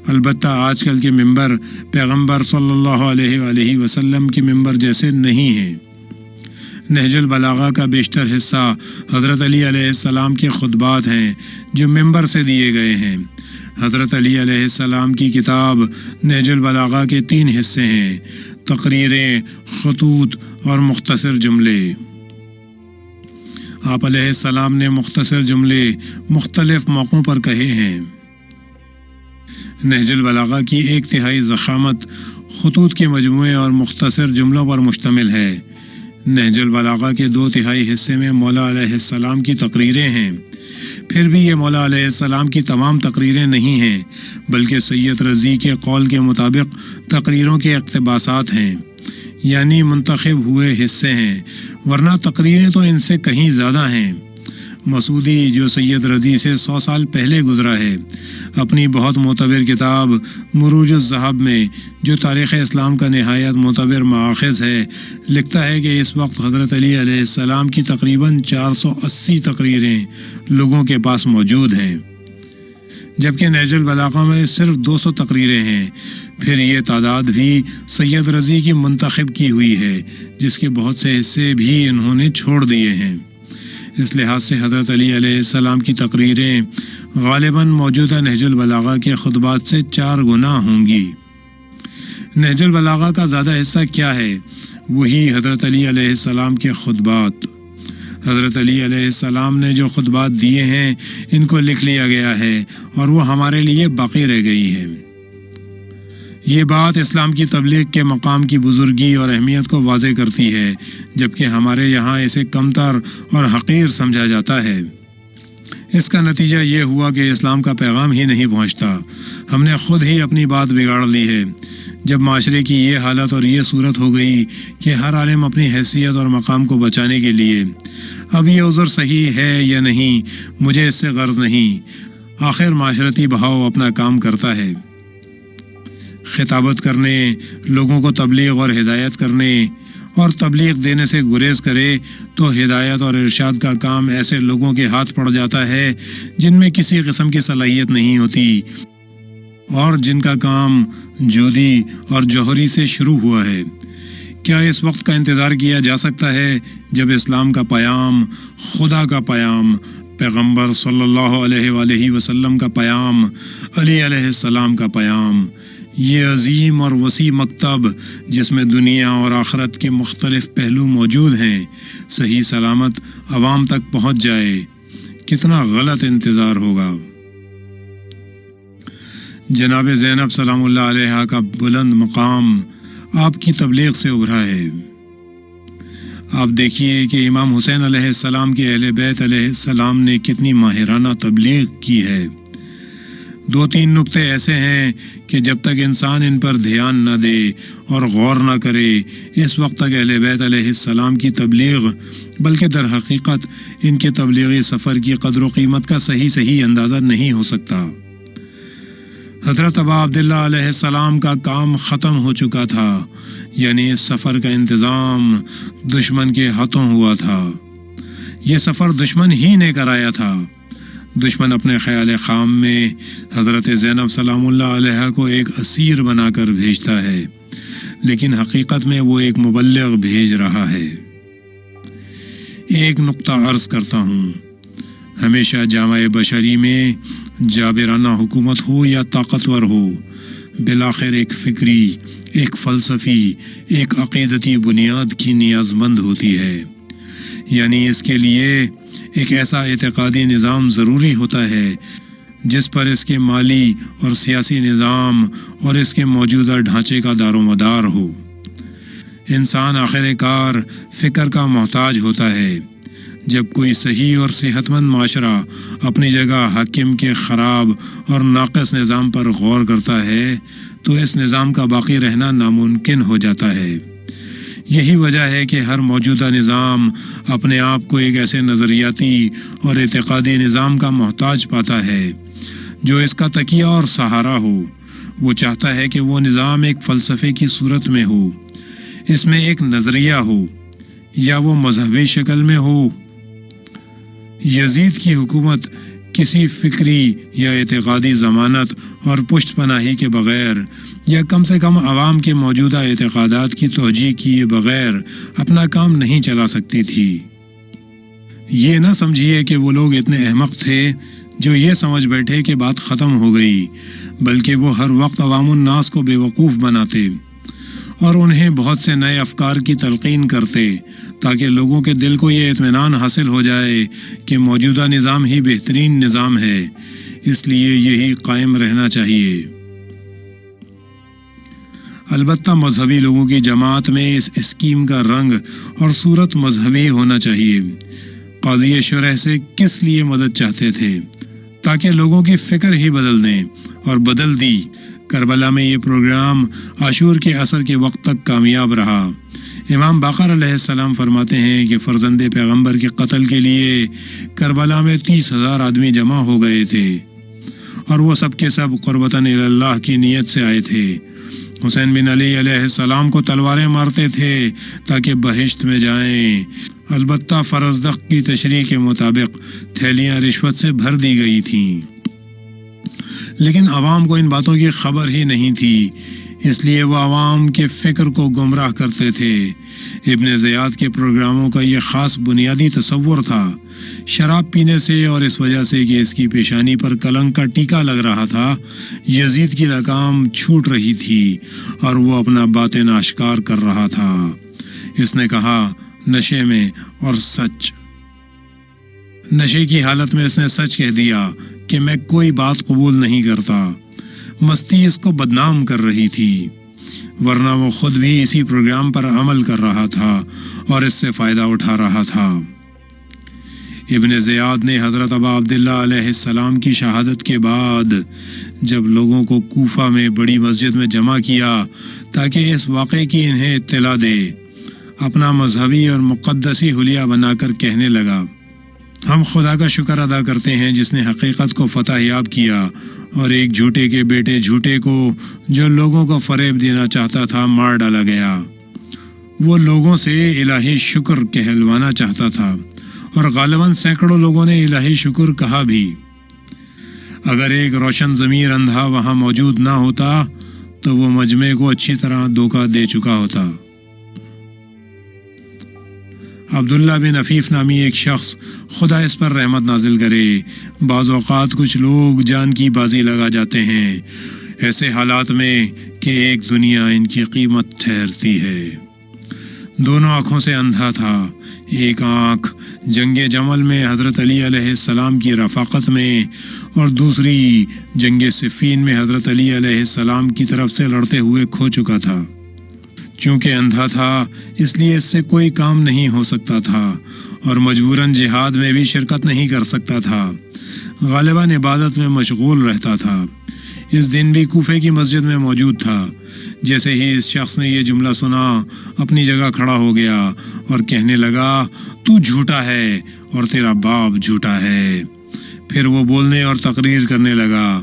البتہ آج کل کے ممبر پیغمبر صلی اللہ علیہ وآلہ وسلم کے ممبر جیسے نہیں ہیں۔ نہج البلاغہ کا بیشتر حصہ حضرت علی علیہ السلام کے خطبات ہیں جو ممبر سے دیے گئے ہیں۔ حضرت علی علیہ السلام کی کتاب نہج البلاغہ کے 3 حصے ہیں: تقریریں، خطوط اور مختصر جملے۔ آپ علیہ السلام نے مختصر جملے مختلف موقعوں پر کہے ہیں۔ نہج البلاغہ کی 1/3 ضخامت خطوط کے مجموعے اور مختصر جملوں پر مشتمل ہے۔ نہج البلاغہ کے 2/3 حصے میں مولا علیہ السلام کی تقریریں ہیں۔ پھر بھی یہ مولا علیہ السلام کی تمام تقریریں نہیں ہیں، بلکہ سید رضی کے قول کے مطابق تقریروں کے اقتباسات ہیں، یعنی منتخب ہوئے حصے ہیں، ورنہ تقریریں تو ان سے کہیں زیادہ ہیں۔ مسعودی جو سید رضی سے 100 سال پہلے گزرا ہے، اپنی بہت معتبر کتاب مروج الذہب میں، جو تاریخ اسلام کا نہایت معتبر ماخذ ہے، لکھتا ہے کہ اس وقت حضرت علی علیہ السلام کی تقریباً 480 تقریریں لوگوں کے پاس موجود ہیں، جبکہ نہج البلاغہ میں صرف 200 تقریریں ہیں۔ پھر یہ تعداد بھی سید رضی کی منتخب کی ہوئی ہے، جس کے بہت سے حصے بھی انہوں نے چھوڑ دیے ہیں۔ اس لحاظ سے حضرت علی علیہ السلام کی تقریریں غالباً موجودہ نہج البلاغہ کے خطبات سے 4 گنا ہوں گی۔ نہج البلاغہ کا زیادہ حصہ کیا ہے؟ وہی حضرت علی علیہ السلام کے خطبات۔ حضرت علی علیہ السلام نے جو خطبات دیے ہیں ان کو لکھ لیا گیا ہے اور وہ ہمارے لیے باقی رہ گئی ہے۔ یہ بات اسلام کی تبلیغ کے مقام کی بزرگی اور اہمیت کو واضح کرتی ہے، جبکہ ہمارے یہاں اسے کمتر اور حقیر سمجھا جاتا ہے۔ اس کا نتیجہ یہ ہوا کہ اسلام کا پیغام ہی نہیں پہنچتا۔ ہم نے خود ہی اپنی بات بگاڑ لی ہے۔ جب معاشرے کی یہ حالت اور یہ صورت ہو گئی کہ ہر عالم اپنی حیثیت اور مقام کو بچانے کے لیے، اب یہ عذر صحیح ہے یا نہیں مجھے اس سے غرض نہیں، آخر معاشرتی بہاؤ اپنا کام کرتا ہے۔ خطابت کرنے، لوگوں کو تبلیغ اور ہدایت کرنے اور تبلیغ دینے سے گریز کرے تو ہدایت اور ارشاد کا کام ایسے لوگوں کے ہاتھ پڑ جاتا ہے جن میں کسی قسم کی صلاحیت نہیں ہوتی اور جن کا کام جودی اور جوہری سے شروع ہوا ہے۔ کیا اس وقت کا انتظار کیا جا سکتا ہے جب اسلام کا پیام، خدا کا پیام، پیغمبر صلی اللہ علیہ وآلہ وسلم کا پیام، علی علیہ السلام کا پیام، یہ عظیم اور وسیع مکتب جس میں دنیا اور آخرت کے مختلف پہلو موجود ہیں صحیح سلامت عوام تک پہنچ جائے، کتنا غلط انتظار ہوگا۔ جناب زینب سلام اللہ علیہا کا بلند مقام آپ کی تبلیغ سے ابھرا ہے۔ آپ دیکھیے کہ امام حسین علیہ السلام کے اہل بیت علیہ السلام نے کتنی ماہرانہ تبلیغ کی ہے۔ 2-3 نکتے ایسے ہیں کہ جب تک انسان ان پر دھیان نہ دے اور غور نہ کرے اس وقت تک اہل بیت علیہ السلام کی تبلیغ بلکہ در حقیقت ان کے تبلیغی سفر کی قدر و قیمت کا صحیح اندازہ نہیں ہو سکتا۔ حضرت ابا عبداللہ علیہ السلام کا کام ختم ہو چکا تھا، یعنی اس سفر کا انتظام دشمن کے ہاتھوں ہوا تھا۔ یہ سفر دشمن ہی نے کرایا تھا۔ دشمن اپنے خیال خام میں حضرت زینب سلام اللہ علیہ کو ایک اسیر بنا کر بھیجتا ہے، لیکن حقیقت میں وہ ایک مبلغ بھیج رہا ہے۔ ایک نقطہ عرض کرتا ہوں، ہمیشہ جامع بشری میں جابرانہ حکومت ہو یا طاقتور ہو، بالآخر ایک فکری، ایک فلسفی، ایک عقیدتی بنیاد کی نیاز مند ہوتی ہے، یعنی اس کے لیے ایک ایسا اعتقادی نظام ضروری ہوتا ہے جس پر اس کے مالی اور سیاسی نظام اور اس کے موجودہ ڈھانچے کا دار و مدار ہو۔ انسان آخر کار فکر کا محتاج ہوتا ہے۔ جب کوئی صحیح اور صحت مند معاشرہ اپنی جگہ حاکم کے خراب اور ناقص نظام پر غور کرتا ہے تو اس نظام کا باقی رہنا ناممکن ہو جاتا ہے۔ یہی وجہ ہے کہ ہر موجودہ نظام اپنے آپ کو ایک ایسے نظریاتی اور اعتقادی نظام کا محتاج پاتا ہے جو اس کا تکیہ اور سہارا ہو۔ وہ چاہتا ہے کہ وہ نظام ایک فلسفے کی صورت میں ہو، اس میں ایک نظریہ ہو، یا وہ مذہبی شکل میں ہو۔ یزید کی حکومت کسی فکری یا اعتقادی ضمانت اور پشت پناہی کے بغیر، یا کم سے کم عوام کے موجودہ اعتقادات کی توجیہ کیے بغیر اپنا کام نہیں چلا سکتی تھی۔ یہ نہ سمجھیے کہ وہ لوگ اتنے احمق تھے جو یہ سمجھ بیٹھے کہ بات ختم ہو گئی، بلکہ وہ ہر وقت عوام الناس کو بے وقوف بناتے اور انہیں بہت سے نئے افکار کی تلقین کرتے تاکہ لوگوں کے دل کو یہ اطمینان حاصل ہو جائے کہ موجودہ نظام ہی بہترین نظام ہے، اس لیے یہی قائم رہنا چاہیے۔ البتہ مذہبی لوگوں کی جماعت میں اس اسکیم کا رنگ اور صورت مذہبی ہونا چاہیے۔ قاضی شرح سے کس لیے مدد چاہتے تھے؟ تاکہ لوگوں کی فکر ہی بدل دیں، اور بدل دی۔ کربلا میں یہ پروگرام عاشور کے عصر کے وقت تک کامیاب رہا۔ امام باقر علیہ السلام فرماتے ہیں کہ فرزند پیغمبر کے قتل کے لیے کربلا میں 30,000 آدمی جمع ہو گئے تھے، اور وہ سب کے سب قربتاً اللہ کی نیت سے آئے تھے۔ حسین بن علی علیہ السلام کو تلواریں مارتے تھے تاکہ بہشت میں جائیں، البتہ فرزدق کی تشریح کے مطابق تھیلیاں رشوت سے بھر دی گئی تھیں، لیکن عوام کو ان باتوں کی خبر ہی نہیں تھی، اس لیے وہ عوام کے فکر کو گمراہ کرتے تھے۔ ابن زیاد کے پروگراموں کا یہ خاص بنیادی تصور تھا۔ شراب پینے سے اور اس وجہ سے کہ اس کی پیشانی پر کلنک کا ٹیکا لگ رہا تھا، یزید کی لگام چھوٹ رہی تھی اور وہ اپنا باطن آشکار کر رہا تھا۔ اس نے کہا، نشے میں اور سچ، نشے کی حالت میں اس نے سچ کہہ دیا کہ میں کوئی بات قبول نہیں کرتا۔ مستی اس کو بدنام کر رہی تھی، ورنہ وہ خود بھی اسی پروگرام پر عمل کر رہا تھا اور اس سے فائدہ اٹھا رہا تھا۔ ابن زیاد نے حضرت ابا عبداللہ علیہ السلام کی شہادت کے بعد جب لوگوں کو کوفہ میں بڑی مسجد میں جمع کیا تاکہ اس واقعے کی انہیں اطلاع دے، اپنا مذہبی اور مقدسی حلیہ بنا کر کہنے لگا، ہم خدا کا شکر ادا کرتے ہیں جس نے حقیقت کو فتح یاب کیا اور ایک جھوٹے کے بیٹے جھوٹے کو جو لوگوں کو فریب دینا چاہتا تھا مار ڈالا گیا۔ وہ لوگوں سے الہی شکر کہلوانا چاہتا تھا اور غالباً سینکڑوں لوگوں نے الہی شکر کہا بھی۔ اگر ایک روشن ضمیر اندھا وہاں موجود نہ ہوتا تو وہ مجمع کو اچھی طرح دھوکہ دے چکا ہوتا۔ عبداللہ بن عفیف نامی ایک شخص، خدا اس پر رحمت نازل کرے، بعض اوقات کچھ لوگ جان کی بازی لگا جاتے ہیں، ایسے حالات میں کہ ایک دنیا ان کی قیمت ٹھہرتی ہے۔ دونوں آنکھوں سے اندھا تھا، ایک آنکھ جنگ جمل میں حضرت علی علیہ السلام کی رفاقت میں اور دوسری جنگ صفین میں حضرت علی علیہ السلام کی طرف سے لڑتے ہوئے کھو چکا تھا۔ چونکہ اندھا تھا اس لیے اس سے کوئی کام نہیں ہو سکتا تھا اور مجبوراً جہاد میں بھی شرکت نہیں کر سکتا تھا، غالباً عبادت میں مشغول رہتا تھا۔ اس دن بھی کوفے کی مسجد میں موجود تھا۔ جیسے ہی اس شخص نے یہ جملہ سنا اپنی جگہ کھڑا ہو گیا اور کہنے لگا، تو جھوٹا ہے اور تیرا باپ جھوٹا ہے۔ پھر وہ بولنے اور تقریر کرنے لگا۔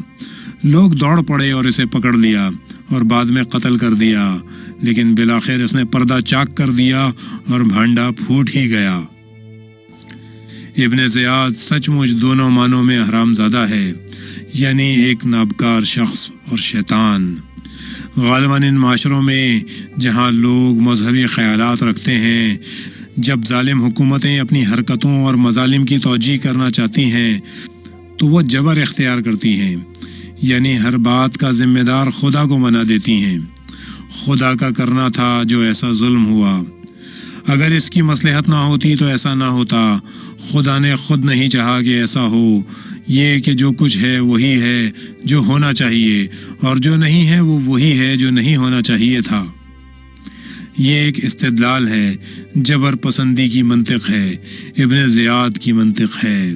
لوگ دوڑ پڑے اور اسے پکڑ لیا اور بعد میں قتل کر دیا، لیکن بالآخر اس نے پردہ چاک کر دیا اور بھانڈا پھوٹ ہی گیا۔ ابن زیاد سچ مچ دونوں معنوں میں حرام زادہ ہے، یعنی ایک نابکار شخص اور شیطان۔ غالباً ان معاشروں میں جہاں لوگ مذہبی خیالات رکھتے ہیں، جب ظالم حکومتیں اپنی حرکتوں اور مظالم کی توجیہ کرنا چاہتی ہیں تو وہ جبر اختیار کرتی ہیں، یعنی ہر بات کا ذمہ دار خدا کو بنا دیتی ہیں۔ خدا کا کرنا تھا جو ایسا ظلم ہوا، اگر اس کی مصلحت نہ ہوتی تو ایسا نہ ہوتا۔ خدا نے خود نہیں چاہا کہ ایسا ہو، یہ کہ جو کچھ ہے وہی ہے جو ہونا چاہیے، اور جو نہیں ہے وہ وہی ہے جو نہیں ہونا چاہیے تھا۔ یہ ایک استدلال ہے، جبر پسندی کی منطق ہے، ابن زیاد کی منطق ہے۔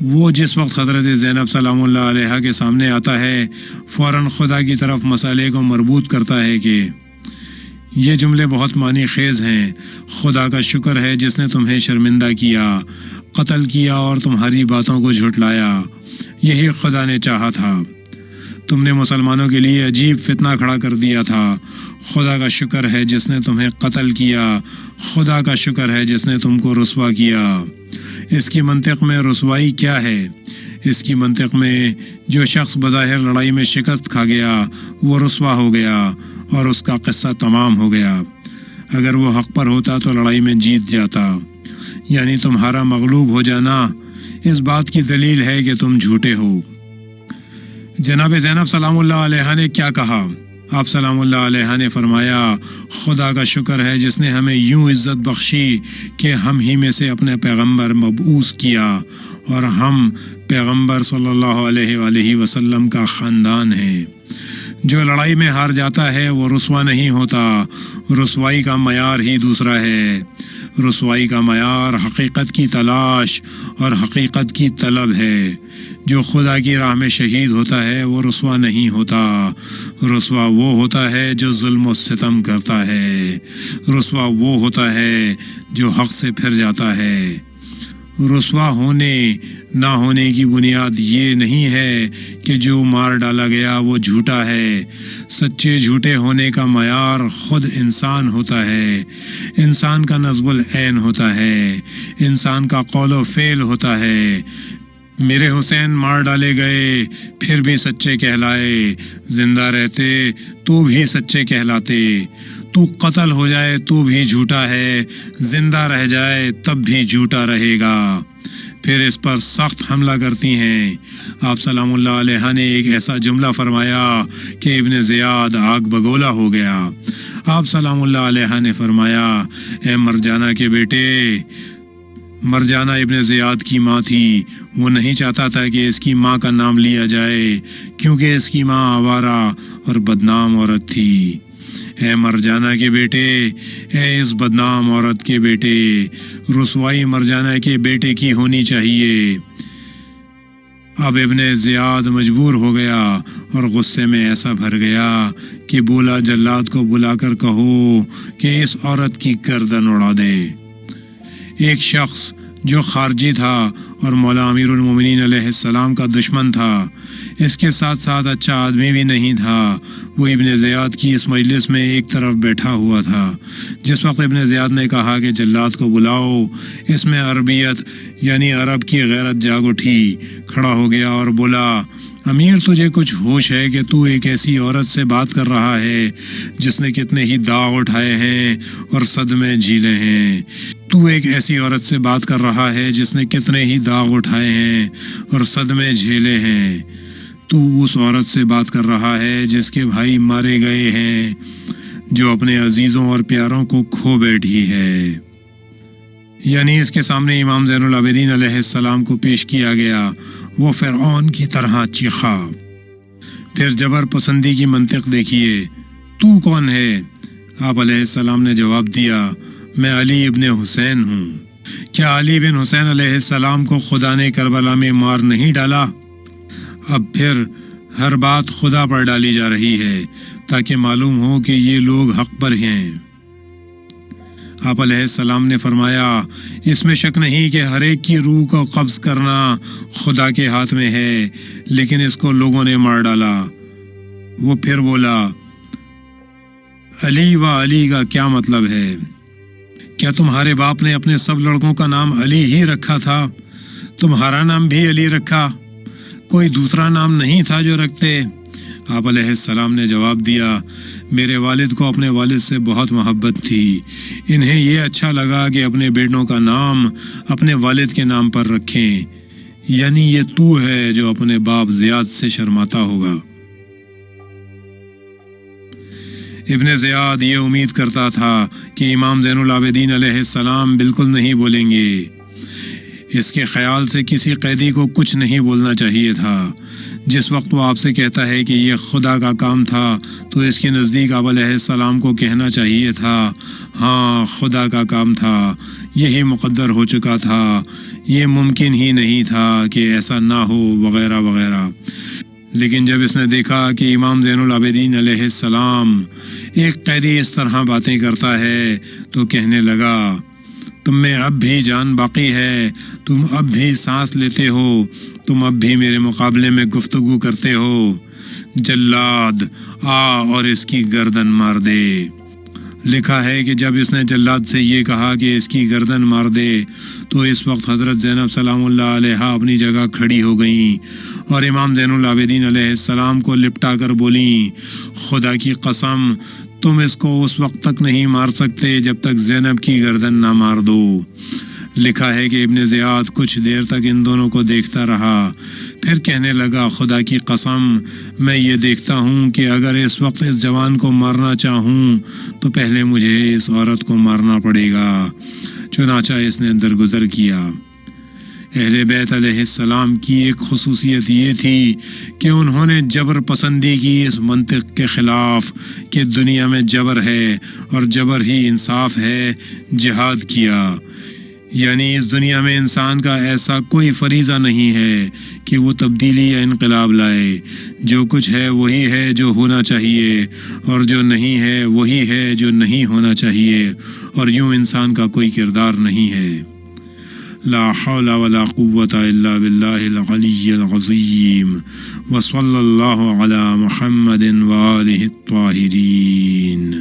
وہ جس وقت حضرت زینب سلام اللہ علیہا کے سامنے آتا ہے فوراً خدا کی طرف مسئلے کو مربوط کرتا ہے کہ یہ جملے بہت معنی خیز ہیں۔ خدا کا شکر ہے جس نے تمہیں شرمندہ کیا، قتل کیا اور تمہاری باتوں کو جھٹلایا، یہی خدا نے چاہا تھا۔ تم نے مسلمانوں کے لیے عجیب فتنہ کھڑا کر دیا تھا۔ خدا کا شکر ہے جس نے تمہیں قتل کیا، خدا کا شکر ہے جس نے تم کو رسوا کیا۔ اس کی منطق میں رسوائی کیا ہے؟ اس کی منطق میں جو شخص بظاہر لڑائی میں شکست کھا گیا وہ رسوا ہو گیا اور اس کا قصہ تمام ہو گیا۔ اگر وہ حق پر ہوتا تو لڑائی میں جیت جاتا، یعنی تمہارا مغلوب ہو جانا اس بات کی دلیل ہے کہ تم جھوٹے ہو۔ جناب زینب سلام اللہ علیہ نے کیا کہا؟ آپ سلام اللہ علیہ نے فرمایا، خدا کا شکر ہے جس نے ہمیں یوں عزت بخشی کہ ہم ہی میں سے اپنے پیغمبر مبعوث کیا اور ہم پیغمبر صلی اللہ علیہ وآلہ وسلم کا خاندان ہے۔ جو لڑائی میں ہار جاتا ہے وہ رسوا نہیں ہوتا، رسوائی کا معیار ہی دوسرا ہے۔ رسوائی کا معیار حقیقت کی تلاش اور حقیقت کی طلب ہے۔ جو خدا کی راہ میں شہید ہوتا ہے وہ رسوا نہیں ہوتا، رسوا وہ ہوتا ہے جو ظلم و ستم کرتا ہے، رسوا وہ ہوتا ہے جو حق سے پھر جاتا ہے۔ رسوا ہونے نہ ہونے کی بنیاد یہ نہیں ہے کہ جو مار ڈالا گیا وہ جھوٹا ہے۔ سچے جھوٹے ہونے کا معیار خود انسان ہوتا ہے، انسان کا نصب العین ہوتا ہے، انسان کا قول و فعل ہوتا ہے۔ میرے حسین مار ڈالے گئے پھر بھی سچے کہلائے، زندہ رہتے تو بھی سچے کہلاتے۔ تو قتل ہو جائے تو بھی جھوٹا ہے، زندہ رہ جائے تب بھی جھوٹا رہے گا۔ پھر اس پر سخت حملہ کرتی ہیں۔ آپ سلام اللہ علیہ نے ایک ایسا جملہ فرمایا کہ ابن زیاد آگ بگولا ہو گیا۔ آپ سلام اللہ علیہ نے فرمایا، اے مرجانہ کے بیٹے، مرجانہ ابن زیاد کی ماں تھی، وہ نہیں چاہتا تھا کہ اس کی ماں کا نام لیا جائے کیونکہ اس کی ماں آوارہ اور بدنام عورت تھی۔ اے مرجانہ کے بیٹے، اے اس بدنام عورت کے بیٹے، رسوائی مرجانہ کے بیٹے کی ہونی چاہیے۔ اب ابن زیاد مجبور ہو گیا اور غصے میں ایسا بھر گیا کہ بولا، جلاد کو بلا کر کہو کہ اس عورت کی گردن اڑا دے۔ ایک شخص جو خارجی تھا اور مولا امیر المومنین علیہ السلام کا دشمن تھا، اس کے ساتھ ساتھ اچھا آدمی بھی نہیں تھا، وہ ابن زیاد کی اس مجلس میں ایک طرف بیٹھا ہوا تھا۔ جس وقت ابن زیاد نے کہا کہ جلاد کو بلاؤ، اس میں عربیت یعنی عرب کی غیرت جاگ اٹھی، کھڑا ہو گیا اور بولا، امیر تجھے کچھ ہوش ہے کہ تو ایک ایسی عورت سے بات کر رہا ہے جس نے کتنے ہی داغ اٹھائے ہیں اور صدمے جھیلے ہیں؟ تو ایک ایسی عورت سے بات کر رہا ہے جس نے کتنے ہی داغ اٹھائے ہیں اور صدمے جھیلے ہیں۔ تو اس عورت سے بات کر رہا ہے جس کے بھائی مارے گئے ہیں، جو اپنے عزیزوں اور پیاروں کو کھو بیٹھی ہے۔ یعنی اس کے سامنے امام زین العابدین علیہ السلام کو پیش کیا گیا۔ وہ فرعون کی طرح چیخا۔ پھر جبر پسندی کی منطق دیکھیے، تو کون ہے؟ آپ علیہ السلام نے جواب دیا، میں علی ابن حسین ہوں۔ کیا علی بن حسین علیہ السلام کو خدا نے کربلا میں مار نہیں ڈالا؟ اب پھر ہر بات خدا پر ڈالی جا رہی ہے تاکہ معلوم ہو کہ یہ لوگ حق پر ہیں۔ آپ علیہ السلام نے فرمایا، اس میں شک نہیں کہ ہر ایک کی روح کو قبض کرنا خدا کے ہاتھ میں ہے، لیکن اس کو لوگوں نے مار ڈالا۔ وہ پھر بولا، علی و علی کا کیا مطلب ہے؟ کیا تمہارے باپ نے اپنے سب لڑکوں کا نام علی ہی رکھا تھا؟ تمہارا نام بھی علی رکھا؟ کوئی دوسرا نام نہیں تھا جو رکھتے؟ آپ علیہ السلام نے جواب دیا، میرے والد کو اپنے والد سے بہت محبت تھی، انہیں یہ اچھا لگا کہ اپنے بیٹوں کا نام اپنے والد کے نام پر رکھیں، یعنی یہ تو ہے جو اپنے باپ زیاد سے شرماتا ہوگا۔ ابن زیاد یہ امید کرتا تھا کہ امام زین العابدین علیہ السلام بالکل نہیں بولیں گے۔ اس کے خیال سے کسی قیدی کو کچھ نہیں بولنا چاہیے تھا۔ جس وقت وہ آپ سے کہتا ہے کہ یہ خدا کا کام تھا تو اس کے نزدیک آپ علیہ السلام کو کہنا چاہیے تھا، ہاں خدا کا کام تھا، یہی مقدر ہو چکا تھا، یہ ممکن ہی نہیں تھا کہ ایسا نہ ہو وغیرہ وغیرہ۔ لیکن جب اس نے دیکھا کہ امام زین العابدین علیہ السلام ایک قیدی اس طرح باتیں کرتا ہے تو کہنے لگا، تم میں اب بھی جان باقی ہے، تم اب بھی سانس لیتے ہو، تم اب بھی میرے مقابلے میں گفتگو کرتے ہو، جلاد آ اور اس کی گردن مار دے۔ لکھا ہے کہ جب اس نے جلاد سے یہ کہا کہ اس کی گردن مار دے تو اس وقت حضرت زینب سلام اللہ علیہا اپنی جگہ کھڑی ہو گئیں اور امام زین العابدین علیہ السلام کو لپٹا کر بولیں، خدا کی قسم تم اس کو اس وقت تک نہیں مار سکتے جب تک زینب کی گردن نہ مار دو۔ لکھا ہے کہ ابن زیاد کچھ دیر تک ان دونوں کو دیکھتا رہا، پھر کہنے لگا، خدا کی قسم میں یہ دیکھتا ہوں کہ اگر اس وقت اس جوان کو مارنا چاہوں تو پہلے مجھے اس عورت کو مارنا پڑے گا۔ چنانچہ اس نے درگزر کیا۔ اہل بیت علیہ السلام کی ایک خصوصیت یہ تھی کہ انہوں نے جبر پسندی کی اس منطق کے خلاف کہ دنیا میں جبر ہے اور جبر ہی انصاف ہے، جہاد کیا۔ یعنی اس دنیا میں انسان کا ایسا کوئی فریضہ نہیں ہے کہ وہ تبدیلی یا انقلاب لائے، جو کچھ ہے وہی ہے جو ہونا چاہیے، اور جو نہیں ہے وہی ہے جو نہیں ہونا چاہیے، اور یوں انسان کا کوئی کردار نہیں ہے۔ لا حول ولا قوة الا باللہ العلی العظیم، وصلی اللہ علی محمد وآلہ الطاہرین۔